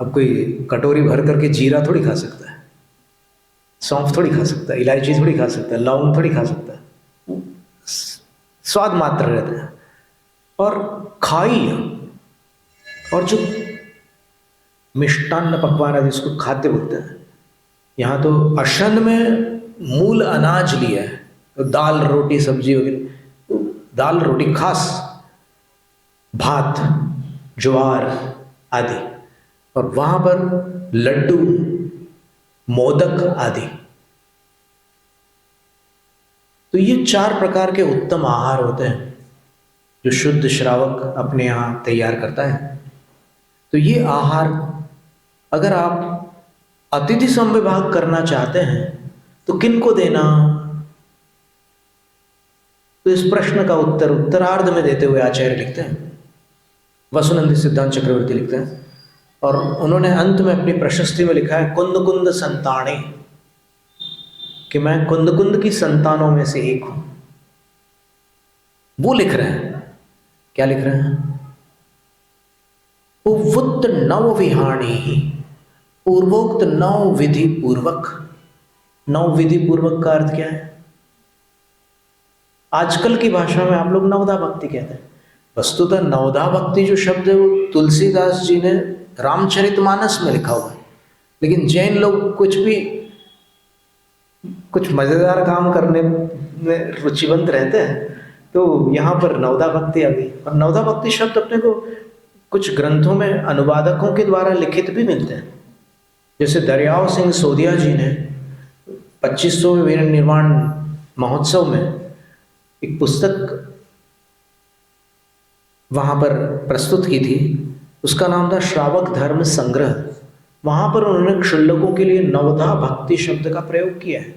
अब कोई कटोरी भर करके जीरा थोड़ी खा सकता है, सौंफ थोड़ी खा सकता है, इलायची थोड़ी खा सकता है, लौंग थोड़ी खा सकता है। स्वाद मात्र रहता है। और खाई, और जो मिष्टान्न पकवान है जिसको खाद्य बोलते हैं, यहाँ तो अशन में मूल अनाज लिया है, तो दाल रोटी सब्जी वगैरह, तो दाल रोटी खास, भात ज्वार आदि, और वहां पर लड्डू मोदक आदि। तो ये 4 प्रकार के उत्तम आहार होते हैं। जो शुद्ध श्रावक अपने यहाँ तैयार करता है। तो ये आहार अगर आप अतिथि संविभाग करना चाहते हैं तो किन को देना? तो इस प्रश्न का उत्तर उत्तरार्ध में देते हुए आचार्य लिखते हैं, वसुनंदी सिद्धांत चक्रवर्ती लिखते हैं, और उन्होंने अंत में अपनी प्रशस्ति में लिखा है कुंद कुंद संताने, कि मैं कुंद कुंद की संतानों में से एक हूं। वो लिख रहे हैं, क्या लिख रहे हैं? पुवुत नव विहाणी, पूर्वोक्त नव विधि पूर्वक। नव विधि पूर्वक का अर्थ क्या है? आजकल की भाषा में आप लोग नवदा भक्ति कहते हैं। वस्तुतः नवदा भक्ति जो शब्द है वो तुलसीदास जी ने रामचरितमानस में लिखा हुआ है, लेकिन जैन लोग कुछ मजेदार काम करने में रुचिवंत रहते हैं, तो यहाँ पर नवदा भक्ति आ गई। और नवदा भक्ति शब्द अपने को कुछ ग्रंथों में अनुवादकों के द्वारा लिखित भी मिलते हैं। जैसे दरियाव सिंह सोदिया जी ने 2500वें वीर निर्माण महोत्सव में एक पुस्तक वहाँ पर प्रस्तुत की थी, उसका नाम था श्रावक धर्म संग्रह। वहाँ पर उन्होंने क्षुल्लकों के लिए नवदा भक्ति शब्द का प्रयोग किया है।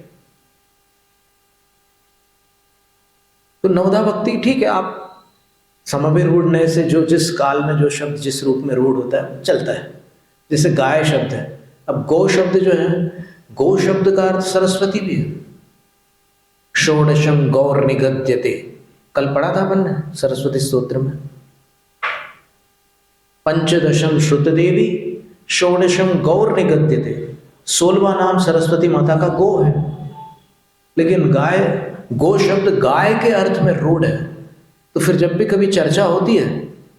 तो नवदा भक्ति ठीक है, आप समवेत रूढ़ने से जो जिस काल में जो शब्द जिस रूप में रूढ़ होता है चलता है। जैसे गाय शब्द है, अब गौ शब्द जो है, गौ शब्द का अर्थ सरस्वती भी है। षोडशम गौर निगद्यते, कल पढ़ा था अपन ने सरस्वती स्तोत्र में। पंचदशम श्रुत देवी, षोडशम गौर निगद्यते, 16वां नाम सरस्वती माता का गो है। लेकिन गाय, गो शब्द गाय के अर्थ में रूढ़ है, तो फिर जब भी कभी चर्चा होती है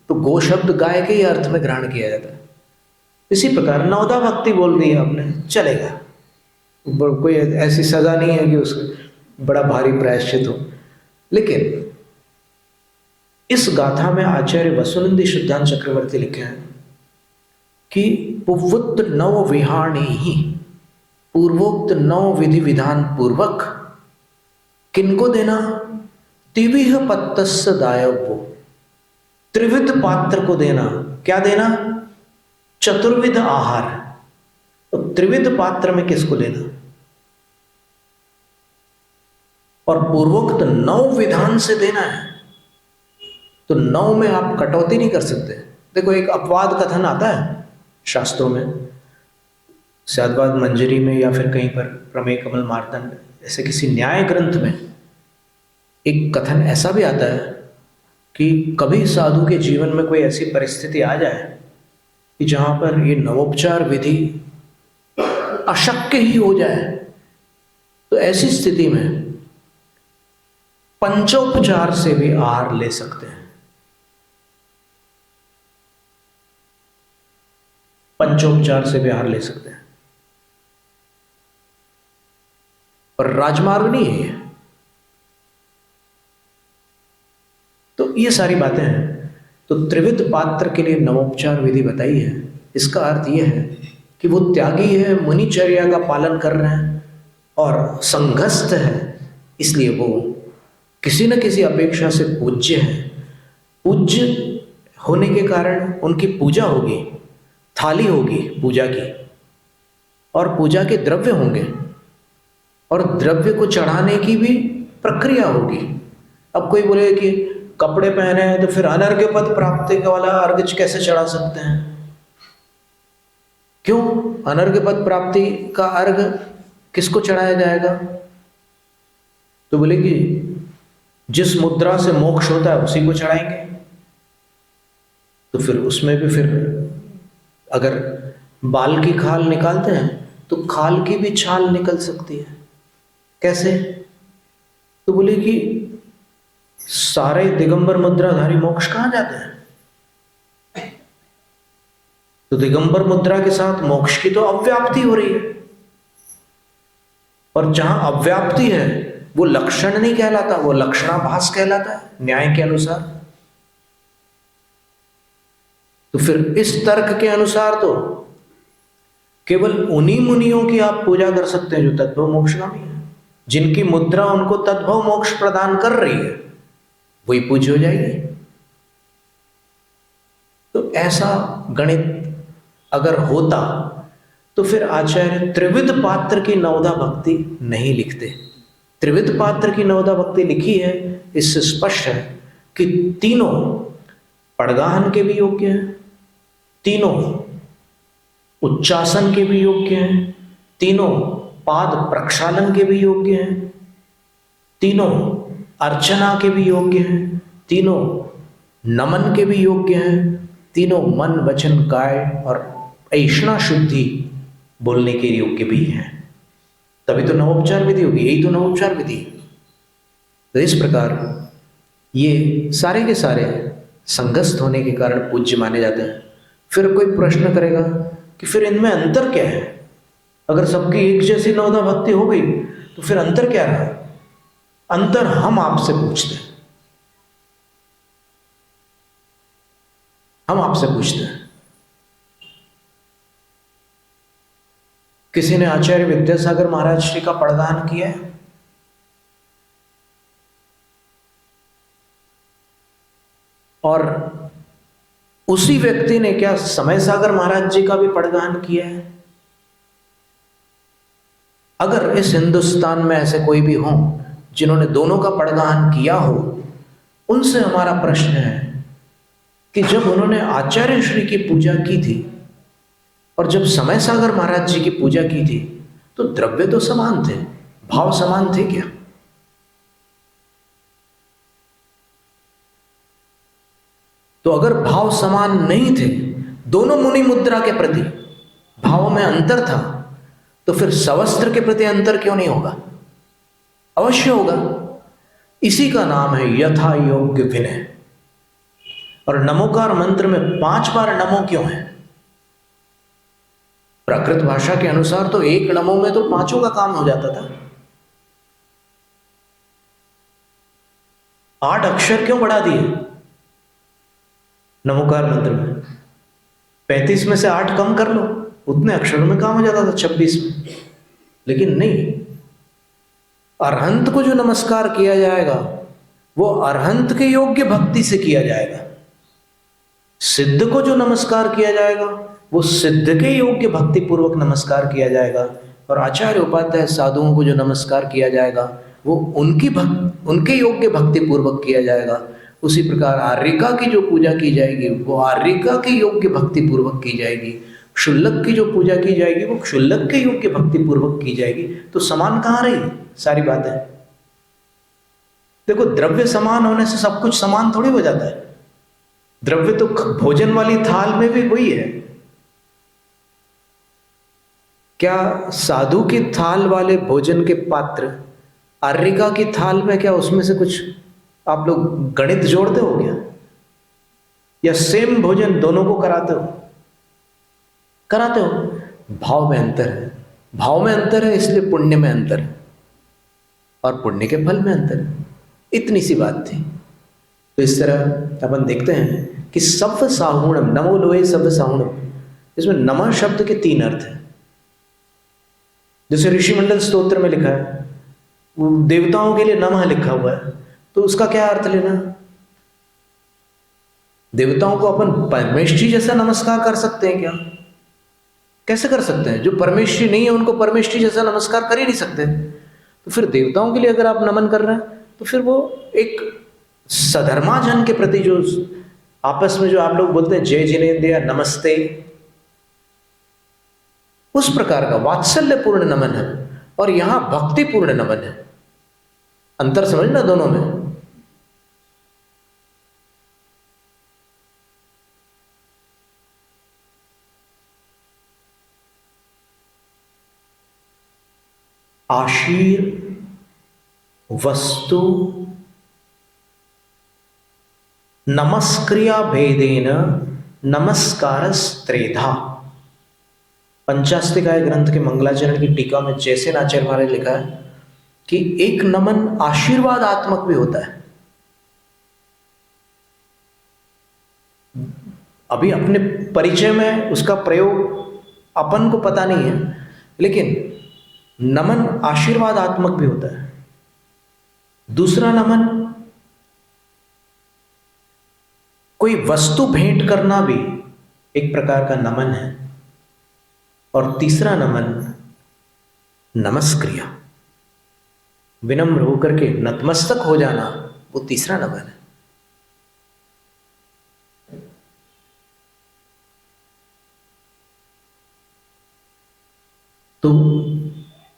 तो गो शब्द गाय के ही अर्थ में ग्रहण किया जाता है। इसी प्रकार नवदा भक्ति बोल दी है आपने, चलेगा, कोई ऐसी सजा नहीं है कि उसका बड़ा भारी प्रायश्चित हो। लेकिन इस गाथा में आचार्य वसुनंदी सिद्धांत चक्रवर्ती लिखे हैं कि पुवुत नव विहाणी ही, पूर्वोक्त नव विधि विधान पूर्वक किनको देना? तिविह पत्तस्य दायव्यो, त्रिविध पात्र को देना। क्या देना? चतुर्विध आहार। तो त्रिविध पात्र में किसको लेना? और पूर्वोक्त 9 विधान से देना है। तो 9 में आप कटौती नहीं कर सकते। देखो, एक अपवाद कथन आता है शास्त्रों में, सद्वाद मंजरी में या फिर कहीं पर प्रमेय कमल मार्तंड, ऐसे किसी न्याय ग्रंथ में एक कथन ऐसा भी आता है कि कभी साधु के जीवन में कोई ऐसी परिस्थिति आ जाए कि जहां पर ये नवोपचार विधि अशक्य ही हो जाए, तो ऐसी स्थिति में पंचोपचार से भी आहार ले सकते हैं। पंचोपचार से भी आहार ले सकते हैं, और राजमार्ग नहीं है। तो ये सारी बातें हैं। तो त्रिविध पात्र के लिए नवोपचार विधि बताई है। इसका अर्थ यह है कि वो त्यागी है, मुनिचर्या का पालन कर रहे हैं और संघस्थ है, इसलिए वो किसी न किसी अपेक्षा से पूज्य है। पूज्य होने के कारण उनकी पूजा होगी, थाली होगी पूजा की, और पूजा के द्रव्य होंगे, और द्रव्य को चढ़ाने की भी प्रक्रिया होगी। अब कोई बोले कि कपड़े पहने हैं तो फिर अनर्घ्य पद प्राप्ति वाला अर्घ्य कैसे चढ़ा सकते हैं? क्यों? अनर्घ्य पद प्राप्ति का अर्घ किसको चढ़ाया जाएगा? तो बोले कि जिस मुद्रा से मोक्ष होता है उसी को चढ़ाएंगे। तो फिर उसमें भी फिर अगर बाल की खाल निकालते हैं तो खाल की भी छाल निकल सकती है। कैसे? तो बोले कि सारे दिगंबर मुद्राधारी मोक्ष कहां जाते हैं? तो दिगंबर मुद्रा के साथ मोक्ष की तो अव्याप्ति हो रही है, और जहां अव्याप्ति है वो लक्षण नहीं कहलाता, वो लक्षणाभास कहलाता है न्याय के अनुसार। तो फिर इस तर्क के अनुसार तो केवल उन्हीं मुनियों की आप पूजा कर सकते हैं जो तद्भव मोक्षगामी है, जिनकी मुद्रा उनको तद्भव मोक्ष प्रदान कर रही है, वही पूज्य हो जाएगी। ऐसा गणित अगर होता तो फिर आचार्य त्रिविध पात्र की नवधा भक्ति नहीं लिखते। त्रिविध पात्र की नवधा भक्ति लिखी है, इससे स्पष्ट है कि तीनों पड़गाहन के भी योग्य हैं, तीनों उच्चासन के भी योग्य हैं, तीनों पाद प्रक्षालन के भी योग्य हैं, तीनों अर्चना के भी योग्य हैं, तीनों नमन के भी योग्य हैं, तीनों मन वचन काय और ऐषणा शुद्धि बोलने के योग्य भी हैं। तभी तो नवोपचार विधि होगी, यही तो नवोपचार विधि है। तो इस प्रकार ये सारे के सारे संगस्थ होने के कारण पूज्य माने जाते हैं। फिर कोई प्रश्न करेगा कि फिर इनमें अंतर क्या है? अगर सबकी एक जैसी नवधा भक्ति हो गई तो फिर अंतर क्या रहा? अंतर हम आपसे पूछते हैं, हम आपसे पूछते हैं। किसी ने आचार्य विद्यासागर महाराज श्री का पड़गाहन किया है? और उसी व्यक्ति ने क्या समय सागर महाराज जी का भी पड़गाहन किया है? अगर इस हिंदुस्तान में ऐसे कोई भी हो जिन्होंने दोनों का पड़गाहन किया हो, उनसे हमारा प्रश्न है कि जब उन्होंने आचार्य श्री की पूजा की थी और जब समय सागर महाराज जी की पूजा की थी तो द्रव्य तो समान थे, भाव समान थे क्या? तो अगर भाव समान नहीं थे, दोनों मुनि मुद्रा के प्रति भाव में अंतर था, तो फिर सवस्त्र के प्रति अंतर क्यों नहीं होगा? अवश्य होगा। इसी का नाम है यथा योग्य विनय। और नमोकार मंत्र में 5 बार नमो क्यों है? प्राकृत भाषा के अनुसार तो एक नमो में तो 5 का काम हो जाता था। 8 अक्षर क्यों बढ़ा दिए नमोकार मंत्र में? 35 में से 8 कम कर लो, उतने अक्षरों में काम हो जाता था 26 में। लेकिन नहीं, अरहंत को जो नमस्कार किया जाएगा वो अरहंत के योग्य भक्ति से किया जाएगा। सिद्ध को जो नमस्कार किया जाएगा वो सिद्ध के योग्य भक्ति पूर्वक नमस्कार किया जाएगा। और आचार्य उपाध्याय साधुओं को जो नमस्कार किया जाएगा वो उनके योग्य भक्ति पूर्वक किया जाएगा। उसी प्रकार आर्यिका की जो पूजा की जाएगी वो आर्यिका के योग्य भक्ति पूर्वक की जाएगी। क्षुल्लक की जो पूजा की जाएगी वो क्षुल्लक के योग्य भक्ति पूर्वक की जाएगी। तो समान कहाँ रही सारी बातें? देखो, द्रव्य समान होने से सब कुछ समान थोड़ी हो जाता है। द्रव्य तो भोजन वाली थाल में भी वही है। क्या साधु की थाल वाले भोजन के पात्र आर्यिका की थाल में, क्या उसमें से कुछ आप लोग गणित जोड़ते हो क्या? या सेम भोजन दोनों को कराते हो? कराते हो। भाव में अंतर है, भाव में अंतर है, इसलिए पुण्य में अंतर है और पुण्य के फल में अंतर है। इतनी सी बात थी। तो इस तरह अपन देखते हैं कि सव्य साहुणम, नमो लोहे सव्य साहुणम, इसमें नमः शब्द के 3 अर्थ हैं। जैसे ऋषिमंडल स्तोत्र में लिखा है, देवताओं के लिए नमः लिखा हुआ है, तो उसका क्या अर्थ लेना? देवताओं को अपन परमेष्ठी जैसा नमस्कार कर सकते हैं क्या? कैसे कर सकते हैं? जो परमेष्ठी नहीं है उनको परमेष्ठी जैसा नमस्कार कर ही नहीं सकते। तो फिर देवताओं के लिए अगर आप नमन कर रहे हैं तो फिर वो एक सधर्माजन के प्रति जो आपस में जो आप लोग बोलते हैं जय जिनेन्द्र नमस्ते, उस प्रकार का वात्सल्यपूर्ण नमन है। और यहां भक्तिपूर्ण नमन है। अंतर समझना दोनों में। आशीर वस्तु नमस्क्रिया भेदेन नमस्कारस्त्रेधा। पंचास्तिकाय ग्रंथ के मंगलाचरण की टीका में जैसे आचार्य महाराज ने लिखा है कि एक नमन आशीर्वादात्मक भी होता है। अभी अपने परिचय में उसका प्रयोग अपन को पता नहीं है, लेकिन नमन आशीर्वादात्मक भी होता है। दूसरा नमन, कोई वस्तु भेंट करना भी एक प्रकार का नमन है, और तीसरा नमन नमस्क्रिया, विनम्र होकर के नतमस्तक हो जाना, वो तीसरा नमन है। तो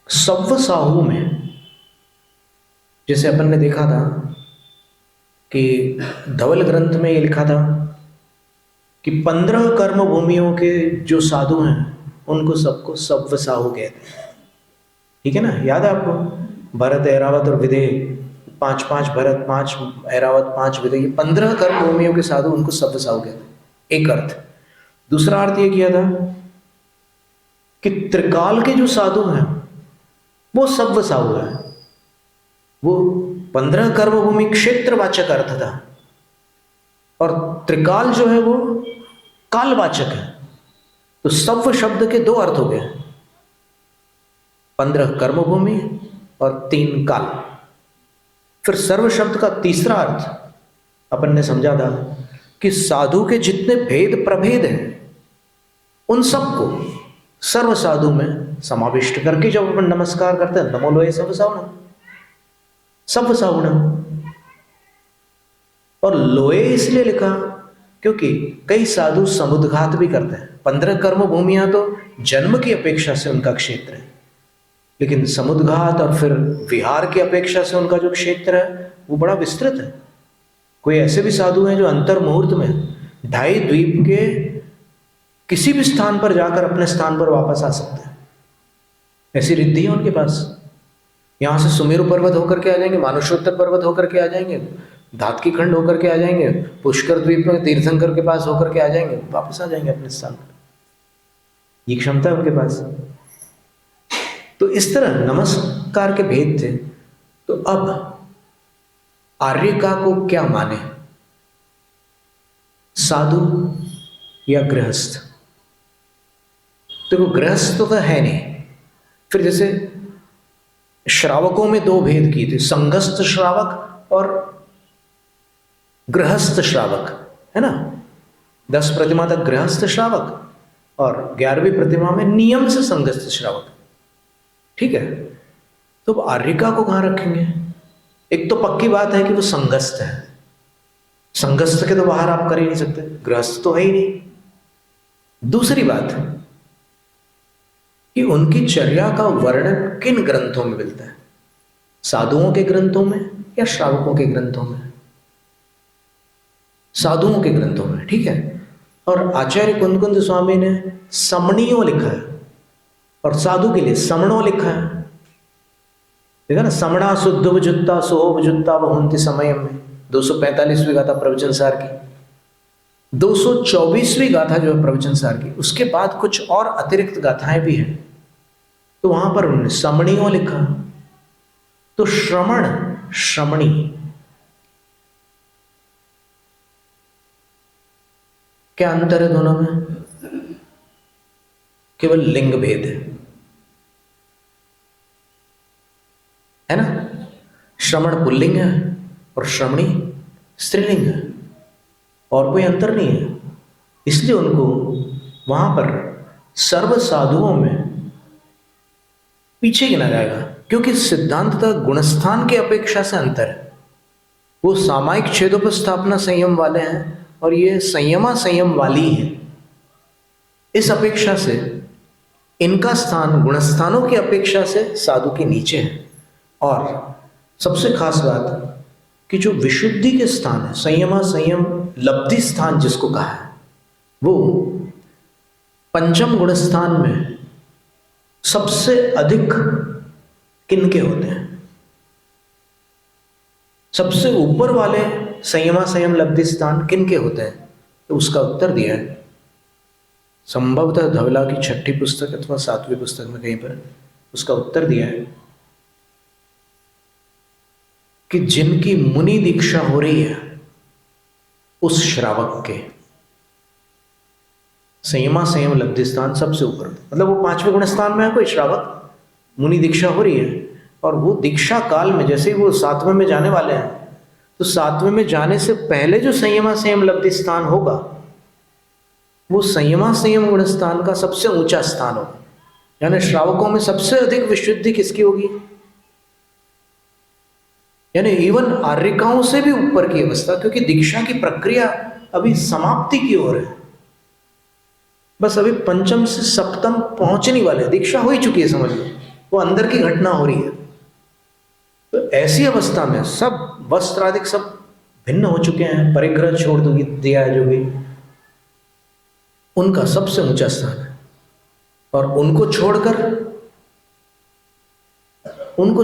सव्व साहू में जैसे अपन ने देखा था कि धवल ग्रंथ में ये लिखा था कि 15 कर्म भूमियों के जो साधु हैं उनको सबको सव्व साहू कहते हैं। ठीक है ना, याद है आपको? भरत, ऐरावत और विदेह, 5 भरत, 5 ऐरावत, 5 विदेह, 15 कर्म भूमियों के साधु उनको सव्व साहू कहते हैं। एक अर्थ। दूसरा अर्थ ये किया था कि त्रिकाल के जो साधु हैं वो सव्व साहू है। वो 15 कर्मभूमि क्षेत्रवाचक अर्थ था, और त्रिकाल जो है वो कालवाचक है। तो सव्व शब्द के 2 अर्थ हो गए, 15 कर्मभूमि और 3 काल। फिर सर्व शब्द का तीसरा अर्थ अपन ने समझा था कि साधु के जितने भेद प्रभेद हैं उन सबको सर्व साधु में समाविष्ट करके जब अपन नमस्कार करते हैं, नमो लोहे सव्व साहुणम, सव्व साहुणम। और लोहे इसलिए लिखा क्योंकि कई साधु समुद्घात भी करते हैं। 15 कर्म भूमियां तो जन्म की अपेक्षा से उनका क्षेत्र है, लेकिन समुद्घात और फिर विहार की अपेक्षा से उनका जो क्षेत्र है वो बड़ा विस्तृत है। कोई ऐसे भी साधु हैं जो अंतर मुहूर्त में 2.5 द्वीप के किसी भी स्थान पर जाकर अपने स्थान पर वापस आ सकते हैं। ऐसी रिद्धि है उनके पास। यहाँ से सुमेरु पर्वत होकर के आ जाएंगे, मानुषोत्तर पर्वत होकर के आ जाएंगे, धातकी खंड होकर के आ जाएंगे, पुष्कर द्वीप में तीर्थंकर के पास होकर के आ जाएंगे, वापस आ जाएंगे अपने स्थान पर। ये क्षमता है उनके पास। तो इस तरह नमस्कार के भेद थे। तो अब आर्यिका को क्या माने, साधु या गृहस्थ? देखो गृहस्थ तो है नहीं। फिर जैसे श्रावकों में 2 भेद किए थे, संघस्थ श्रावक और गृहस्थ श्रावक, है ना। 10 प्रतिमा तक गृहस्थ श्रावक और 11वीं प्रतिमा में नियम से संघस्थ श्रावक। ठीक है, तो अब आर्यिका को कहां रखेंगे? एक तो पक्की बात है कि वो संघस्थ है, संघस्थ के तो बाहर आप कर ही नहीं सकते, गृहस्थ तो है ही नहीं। दूसरी बात कि उनकी चर्या का वर्णन किन ग्रंथों में मिलता है, साधुओं के ग्रंथों में या श्रावकों के ग्रंथों में? साधुओं के ग्रंथों में, ठीक है। और आचार्य कुंद स्वामी ने समणियों लिखा है और साधु के लिए समणो लिखा है। देखा ना, समणा शुद्ध जुत्ता सोह जुत्ता बहुंति समय में 245वीं गाथा प्रवचन सार की, 224वीं गाथा जो है प्रवचन सार की, उसके बाद कुछ और अतिरिक्त गाथाएं भी हैं। तो वहां पर उन्होंने समणियों लिखा। तो श्रमण श्रमणी क्या अंतर है दोनों में? केवल लिंग भेद है ना। श्रमण पुल्लिंग है और श्रमणी स्त्रीलिंग है, और कोई अंतर नहीं है। इसलिए उनको वहां पर सर्व साधुओं में पीछे गिना जाएगा, क्योंकि सिद्धांततः गुणस्थान की अपेक्षा से अंतर है। वो सामायिक छेदोपस्थापना संयम वाले हैं और ये संयमा संयम वाली है। इस अपेक्षा से इनका स्थान गुणस्थानों की अपेक्षा से साधु के नीचे है। और सबसे खास बात कि जो विशुद्धि के स्थान है, संयमा संयम लब्धि स्थान जिसको कहा है, वो पंचम गुण स्थान में सबसे अधिक किनके होते हैं? सबसे ऊपर वाले संयमा संयम लब्धि स्थान किनके होते हैं? तो उसका उत्तर दिया है संभवतः धवला की 6ठी पुस्तक अथवा 7वीं पुस्तक में कहीं पर उसका उत्तर दिया है कि जिनकी मुनि दीक्षा हो रही है उस श्रावक के संयमा संयम लब्धि स्थान सबसे ऊपर, मतलब वो 5वें गुण स्थान में है कोई श्रावक, मुनि दीक्षा हो रही है, और वो दीक्षा काल में जैसे ही वो 7वें में जाने वाले हैं, तो 7वें में जाने से पहले जो संयमा संयम लब्धि स्थान होगा वो संयमा संयम गुण स्थान का सबसे ऊंचा स्थान होगा। यानी श्रावकों में सबसे अधिक विशुद्धि किसकी होगी? यानी इवन आर्यिकाओं से भी ऊपर की अवस्था, क्योंकि दीक्षा की प्रक्रिया अभी समाप्ति की ओर है। बस अभी पंचम से सप्तम पहुंचने वाले, दीक्षा हो ही चुकी है समझ लो, वो अंदर की घटना हो रही है। तो ऐसी अवस्था में सब वस्त्र आदि सब भिन्न हो चुके हैं, परिग्रह छोड़ दिया है जो भी, उनका सबसे ऊंचा स्थान है। और उनको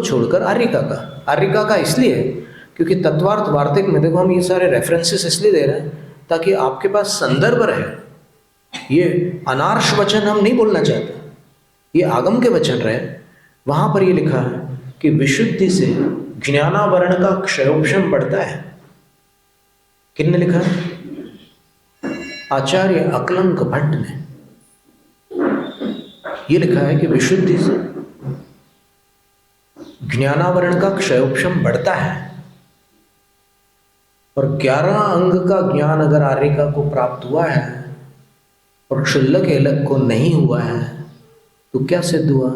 छोड़कर आर्यिका का इसलिए क्योंकि तत्वार्थ वार्तिक में देखो हम ये सारे रेफरेंसेस इसलिए दे रहे हैं ताकि आपके पास संदर्भ रहे। ये अनार्ष वचन हम नहीं बोलना चाहते, ये आगम के वचन रहे। वहां पर ये लिखा है कि विशुद्धि से ज्ञानावरण का क्षयोक्षम बढ़ता है। किसने लिखा है? आचार्य अकलंक भट्ट ने ये लिखा है कि विशुद्धि से ज्ञानावरण का क्षयोक्षम बढ़ता है। और 11 अंग का ज्ञान अगर आर्यिका को प्राप्त हुआ है और क्षुल्लक एलक को नहीं हुआ है तो क्या सिद्ध हुआ?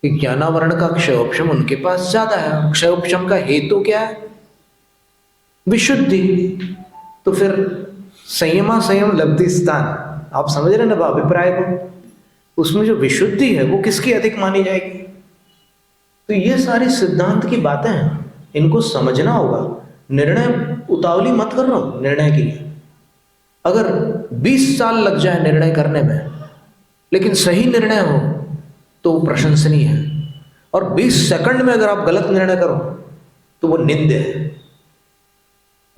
कि ज्ञानावरण का क्षयोक्षम उनके पास ज्यादा है। क्षयोक्षम का हेतु क्या है? विशुद्धि। तो फिर संयमा संयम लब्धि स्थान, आप समझ रहे ना अभिप्राय को? उसमें जो विशुद्धि है वो किसकी अधिक मानी जाएगी? तो ये सारी सिद्धांत की बातें हैं, इनको समझना होगा। निर्णय उतावली मत करना निर्णय के लिए। अगर 20 साल लग जाए निर्णय करने में लेकिन सही निर्णय हो तो वो प्रशंसनीय है, और 20 सेकंड में अगर आप गलत निर्णय करो तो वो निंद्य है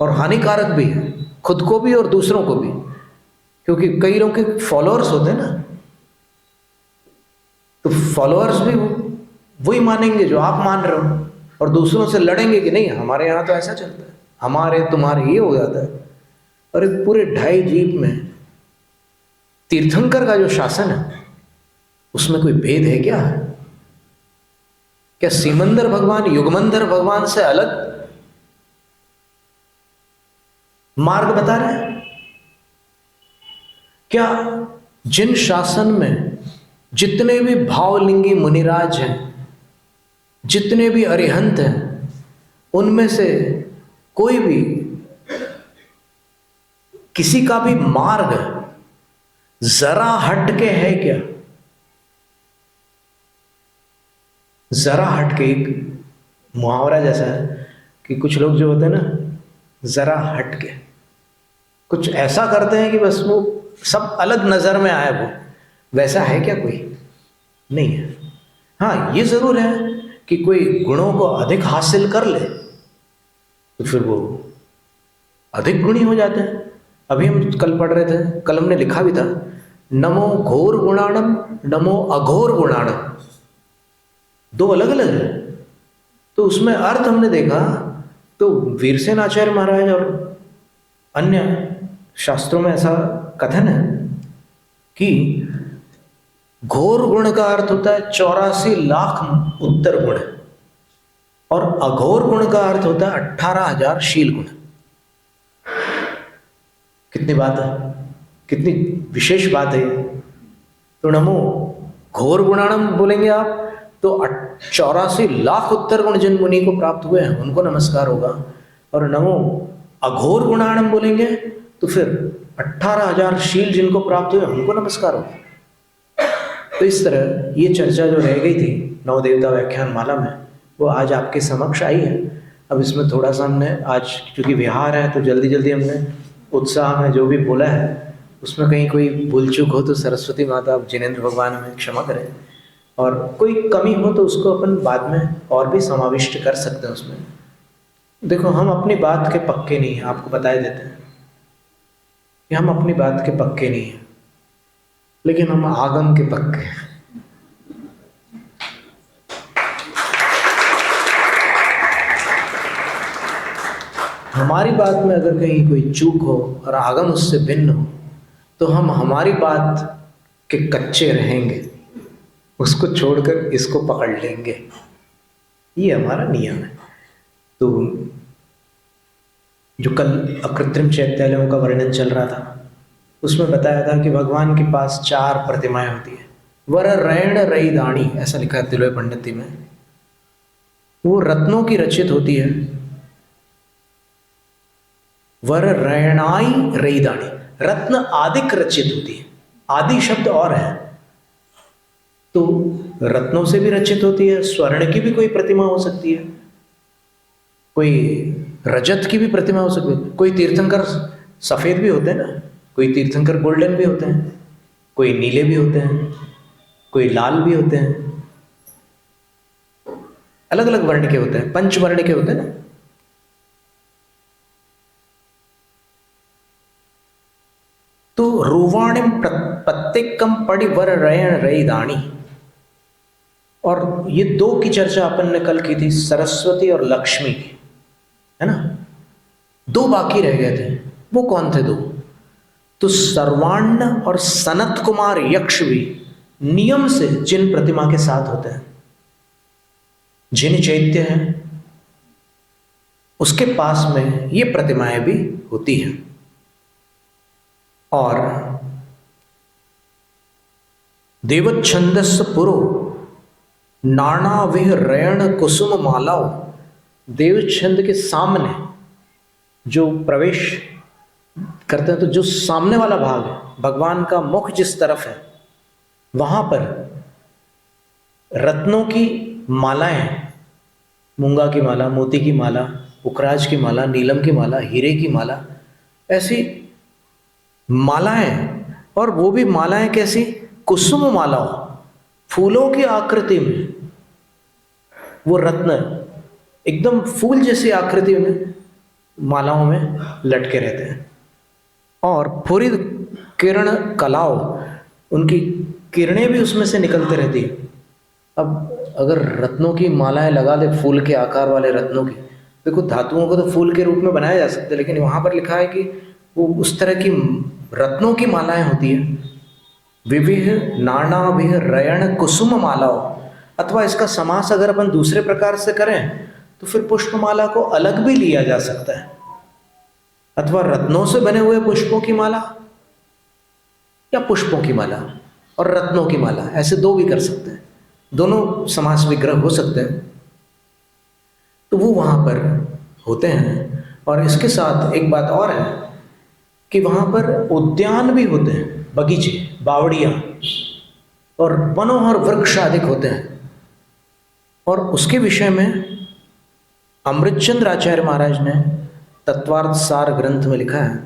और हानिकारक भी है, खुद को भी और दूसरों को भी। क्योंकि कई लोगों के फॉलोअर्स होते हैं ना, तो फॉलोअर्स भी वही मानेंगे जो आप मान रहे हो और दूसरों से लड़ेंगे कि नहीं हमारे यहाँ तो ऐसा चलता है, हमारे तुम्हारे ये हो जाता है। और एक पूरे 2.5 जीव में तीर्थंकर का जो शासन है उसमें कोई भेद है क्या? क्या सीमंदर भगवान युगमंदर भगवान से अलग मार्ग बता रहे हैं? क्या जिन शासन में जितने भी भावलिंगी मुनिराज हैं, जितने भी अरिहंत हैं, उनमें से कोई भी किसी का भी मार्ग जरा हटके है क्या? जरा हटके एक मुहावरा जैसा है कि कुछ लोग जो होते हैं ना जरा हटके कुछ ऐसा करते हैं कि बस वो सब अलग नजर में आए, वो वैसा है क्या? कोई नहीं है। हाँ ये जरूर है कि कोई गुणों को अधिक हासिल कर ले तो फिर वो अधिक गुणी हो जाते हैं। अभी हम कल पढ़ रहे थे, कल हमने लिखा भी था, नमो घोर गुणाणम नमो अघोर गुणाणम, दो अलग अलग है। तो उसमें अर्थ हमने देखा तो वीरसेन आचार्य महाराज और अन्य शास्त्रों में ऐसा कथन है कि घोर गुण का अर्थ होता है 84 लाख उत्तर गुण, और अघोर गुण का अर्थ होता है 18,000 शील गुण। कितनी बात है, कितनी विशेष बात है। तो नमो घोर गुणाणम बोलेंगे आप तो 84 लाख उत्तर गुण जिन मुनि को प्राप्त हुए हैं उनको नमस्कार होगा, और नमो अघोर गुणाणम बोलेंगे तो फिर 18,000 शील जिनको प्राप्त हुए उनको नमस्कार होगा। तो इस तरह ये चर्चा जो रह गई थी नवदेवता व्याख्यान माला में वो आज आपके समक्ष आई है। अब इसमें थोड़ा सा हमने आज क्योंकि विहार है तो जल्दी जल्दी हमने उत्साह में जो भी बोला है उसमें कहीं कोई भूल चूक हो तो सरस्वती माता जिनेंद्र भगवान हमें क्षमा करें, और कोई कमी हो तो उसको अपन बाद में और भी समाविष्ट कर सकते हैं उसमें। देखो हम अपनी बात के पक्के नहीं हैं, आपको बताए देते हैं कि हम अपनी बात के पक्के नहीं हैं, लेकिन हम आगम के पक्के हैं। हमारी बात में अगर कहीं कोई चूक हो और आगम उससे भिन्न हो तो हम हमारी बात के कच्चे रहेंगे, उसको छोड़कर इसको पकड़ लेंगे, ये हमारा नियम है। तो जो कल अकृत्रिम चैत्यालयों का वर्णन चल रहा था, उसमें बताया था कि भगवान के पास 4 प्रतिमाएं होती है। वर रैण रई दाणी, ऐसा लिखा है तिलोय पंडिती में। वो रत्नों की रचित होती है। वर रैणाई रई दाणी, रत्न आदिक रचित होती है। आदि शब्द और है, तो रत्नों से भी रचित होती है। स्वर्ण की भी कोई प्रतिमा हो सकती है, कोई रजत की भी प्रतिमा हो सकती है। कोई तीर्थंकर सफेद भी होते हैं ना, कोई तीर्थंकर गोल्डन भी होते हैं, कोई नीले भी होते हैं, कोई लाल भी होते हैं। अलग अलग वर्ण के होते हैं, पंचवर्ण के होते हैं ना। तो रूवाणिम प्रत्येकम पड़ी वर रयण रई दाणी। और ये 2 की चर्चा अपन ने कल की थी, सरस्वती और लक्ष्मी की, है ना। 2 बाकी रह गए थे, वो कौन थे 2? तो सर्वाण्ण और सनत कुमार यक्ष भी नियम से जिन प्रतिमा के साथ होते हैं, जिन चैत्य हैं, उसके पास में ये प्रतिमाएं भी होती हैं। और देवच्छंदस पुरो नानाविह रयण कुसुम मालाओ। देवच्छंद के सामने जो प्रवेश करते हैं, तो जो सामने वाला भाग है, भगवान का मुख जिस तरफ है, वहां पर रत्नों की मालाएं, मूंगा की माला, मोती की माला, पुखराज की माला, नीलम की माला, हीरे की माला, ऐसी मालाएं। और वो भी मालाएं कैसी? कुसुम मालाओं, फूलों की आकृति में वो रत्न एकदम फूल जैसी आकृति में मालाओं में लटके रहते हैं। और फुरिद किरण कलाओ, उनकी किरणें भी उसमें से निकलते रहती है। अब अगर रत्नों की मालाएं लगा दे, फूल के आकार वाले रत्नों की, देखो धातुओं को तो फूल के रूप में बनाया जा सकता है, लेकिन वहां पर लिखा है कि वो उस तरह की रत्नों की मालाएं होती है। विविह नानाविह रयण कुसुम मालाओं, अथवा इसका समास अगर अपन दूसरे प्रकार से करें तो फिर पुष्पमाला को अलग भी लिया जा सकता है, अथवा रत्नों से बने हुए पुष्पों की माला, या पुष्पों की माला और रत्नों की माला, ऐसे 2 भी कर सकते हैं। दोनों समास विग्रह हो सकते हैं। तो वो वहां पर होते हैं। और इसके साथ एक बात और है कि वहां पर उद्यान भी होते हैं, बगीचे, बावड़ियां और मनोहर वृक्ष अधिक होते हैं। और उसके विषय में अमृतचंद्र आचार्य महाराज ने तत्वार्थ सार ग्रंथ में लिखा है,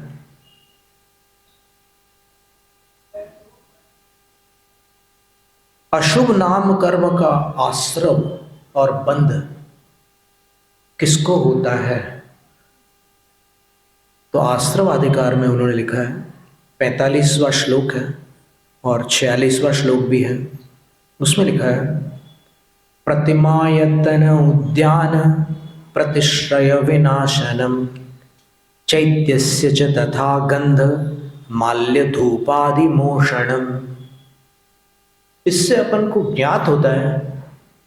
अशुभ नाम कर्म का आश्रव और बंध किसको होता है। तो आश्रव अधिकार में उन्होंने लिखा है, 45वां श्लोक है और 46वां श्लोक भी है। उसमें लिखा है, प्रतिमायतन उद्यान प्रतिश्रय विनाशनम चैत्यस्य च तथा गंध माल्य धूपादि मोषणम। इससे अपन को ज्ञात होता है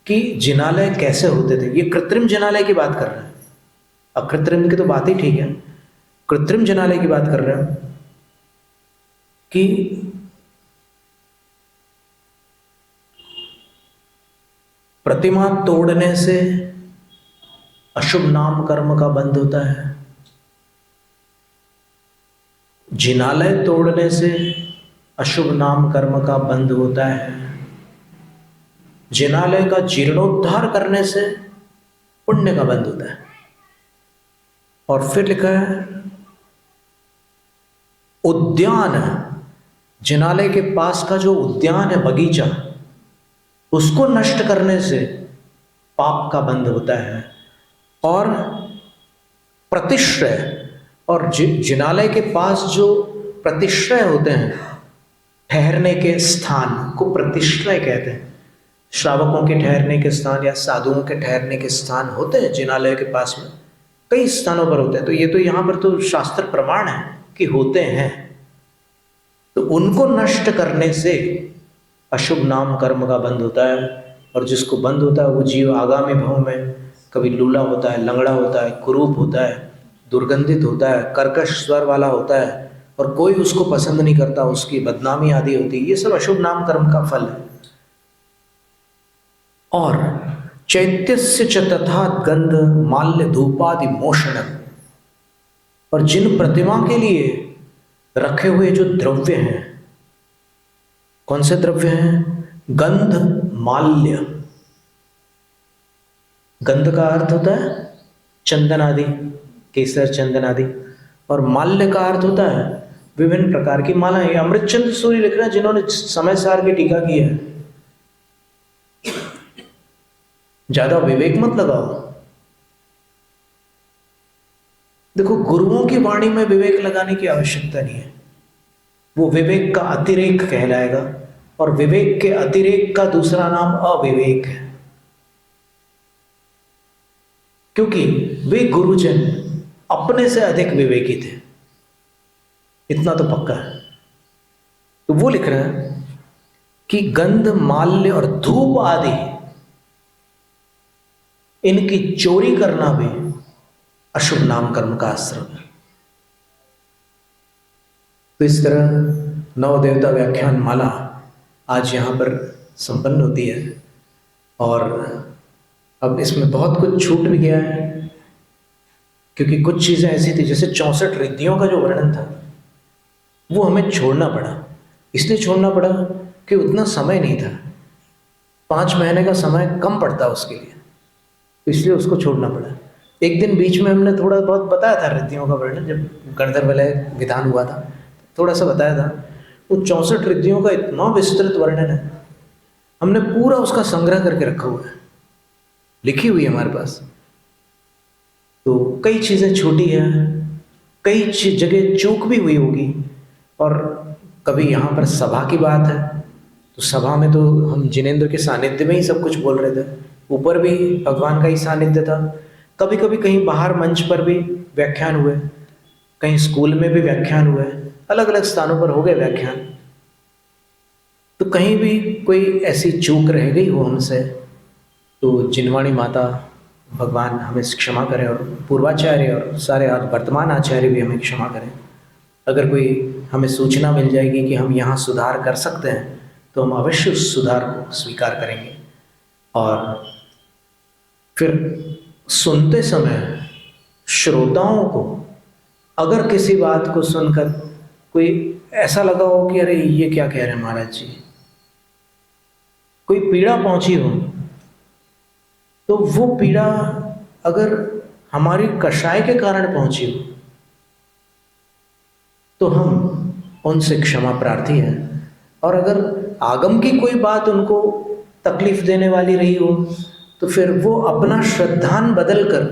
कि जिनालय कैसे होते थे। ये कृत्रिम जिनालय की बात कर रहे हैं, अकृत्रिम की तो बात ही ठीक है, कृत्रिम जिनालय की बात कर रहे हैं कि प्रतिमा तोड़ने से अशुभ नाम कर्म का बंध होता है, जिनालय तोड़ने से अशुभ नाम कर्म का बंध होता है, जिनालय का जीर्णोद्धार करने से पुण्य का बंध होता है। और फिर लिखा है, उद्यान, जिनालय के पास का जो उद्यान है, बगीचा, उसको नष्ट करने से पाप का बंध होता है। और प्रतिश्रय, और जिनालय के पास जो प्रतिश्रय होते हैं, ठहरने के स्थान को प्रतिश्रय कहते हैं। श्रावकों के ठहरने के स्थान या साधुओं के ठहरने के स्थान होते हैं जिनालय के पास में, कई स्थानों पर होते हैं। तो ये तो यहाँ पर तो शास्त्र प्रमाण है कि होते हैं। तो उनको नष्ट करने से अशुभ नाम कर्म का बंध होता है। और जिसको बंध होता है वो जीव आगामी भाव में कभी लूला होता है, लंगड़ा होता है, कुरूप होता है, दुर्गंधित होता है, कर्कश स्वर वाला होता है और कोई उसको पसंद नहीं करता, उसकी बदनामी आदि होती है, ये सब अशुभ नाम कर्म का फल है। और चैत्यस्य च तथा गंध माल्य धूपादि मोषण, और जिन प्रतिमा के लिए रखे हुए जो द्रव्य हैं, कौन से द्रव्य हैं? गंध माल्य। गंध का अर्थ होता है चंदन आदि, केसर चंदन आदि, और माल्य का अर्थ होता है विभिन्न प्रकार की मालाएं। अमृतचंद्र सूरी लिख रहे हैं जिन्होंने समय सार की टीका की है। ज्यादा विवेक मत लगाओ। देखो, गुरुओं की वाणी में विवेक लगाने की आवश्यकता नहीं है, वो विवेक का अतिरेक कहलाएगा, और विवेक के अतिरेक का दूसरा नाम अविवेक है। क्योंकि वे गुरुजन अपने से अधिक विवेकी थे, इतना तो पक्का है। तो वो लिख रहे हैं कि गंध माल्य और धूप आदि, इनकी चोरी करना भी अशुभ नाम कर्म का आश्रम है। तो इस तरह नव देवता व्याख्यान माला आज यहाँ पर संपन्न होती है, और अब इसमें बहुत कुछ छूट भी गया है, क्योंकि कुछ चीज़ें ऐसी थी, जैसे 64 रिद्धियों का जो वर्णन था वो हमें छोड़ना पड़ा। इसलिए छोड़ना पड़ा कि उतना समय नहीं था, 5 महीने का समय कम पड़ता उसके लिए, इसलिए उसको छोड़ना पड़ा। एक दिन बीच में हमने थोड़ा बहुत बताया था रिद्धियों का वर्णन, जब गणधर वलय विधान हुआ था, थोड़ा सा बताया था। वो 64 रिद्धियों का इतना विस्तृत वर्णन है, हमने पूरा उसका संग्रह करके रखा हुआ है, लिखी हुई है हमारे पास। तो कई चीज़ें छोटी हैं, कई जगह चूक भी हुई होगी, और कभी यहाँ पर सभा की बात है तो सभा में तो हम जिनेंद्र के सानिध्य में ही सब कुछ बोल रहे थे, ऊपर भी भगवान का ही सानिध्य था। कभी कभी कहीं बाहर मंच पर भी व्याख्यान हुए, कहीं स्कूल में भी व्याख्यान हुए, अलग अलग स्थानों पर हो गए व्याख्यान। तो कहीं भी कोई ऐसी चूक रह गई हो हमसे, तो जिनवाणी माता भगवान हमें क्षमा करें, और पूर्वाचार्य और सारे वर्तमान आचार्य भी हमें क्षमा करें। अगर कोई हमें सूचना मिल जाएगी कि हम यहाँ सुधार कर सकते हैं, तो हम अवश्य उस सुधार को स्वीकार करेंगे। और फिर सुनते समय श्रोताओं को अगर किसी बात को सुनकर कोई ऐसा लगा हो कि अरे ये क्या कह रहे हैं महाराज जी, कोई पीड़ा पहुंची हो, तो वो पीड़ा अगर हमारी कषाय के कारण पहुंची हो, तो हम उनसे क्षमा प्रार्थी हैं। और अगर आगम की कोई बात उनको तकलीफ देने वाली रही हो, तो फिर वो अपना श्रद्धान बदलकर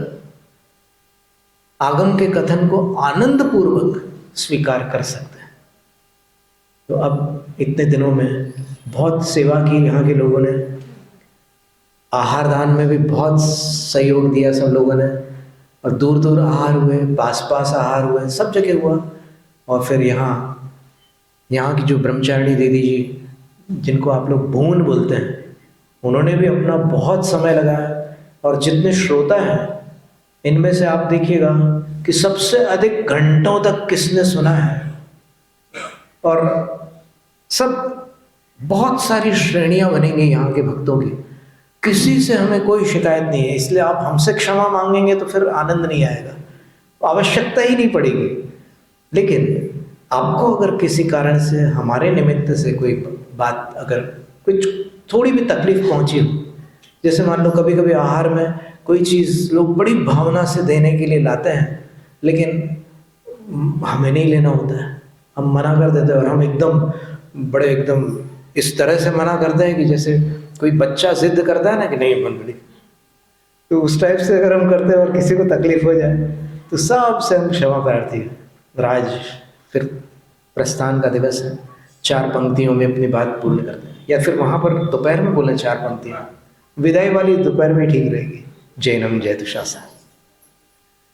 आगम के कथन को आनंद पूर्वक स्वीकार कर सकते हैं। तो अब इतने दिनों में बहुत सेवा की यहाँ के लोगों ने, आहार दान में भी बहुत सहयोग दिया सब लोगों ने, और दूर दूर आहार हुए, पास पास आहार हुए, सब जगह हुआ। और फिर यहाँ की जो ब्रह्मचारिणी दीदी जी, जिनको आप लोग भून बोलते हैं, उन्होंने भी अपना बहुत समय लगाया। और जितने श्रोता हैं इनमें से आप देखिएगा कि सबसे अधिक घंटों तक किसने सुना है, और सब बहुत सारी श्रेणियां बनेंगी यहाँ के भक्तों की, किसी से हमें कोई शिकायत नहीं है। इसलिए आप हमसे क्षमा मांगेंगे तो फिर आनंद नहीं आएगा, आवश्यकता ही नहीं पड़ेगी। लेकिन आपको अगर किसी कारण से हमारे निमित्त से कोई बात, अगर कुछ थोड़ी भी तकलीफ पहुंची हो, जैसे मान लो कभी कभी आहार में कोई चीज़ लोग बड़ी भावना से देने के लिए लाते हैं, लेकिन हमें नहीं लेना होता है, हम मना कर देते हैं। और हम एकदम इस तरह से मना करते हैं कि जैसे कोई बच्चा जिद करता है ना कि नहीं मंडली, तो उस टाइप से अगर हम करते हैं और किसी को तकलीफ हो जाए तो सबसे हम क्षमा प्रार्थी हैं। राज फिर प्रस्थान का दिवस है, 4 पंक्तियों में अपनी बात पूर्ण करते हैं, या फिर वहाँ पर दोपहर में बोले 4 पंक्तियाँ, विदाई वाली दोपहर में ठीक रहेगी। जय नम जय तुषासा।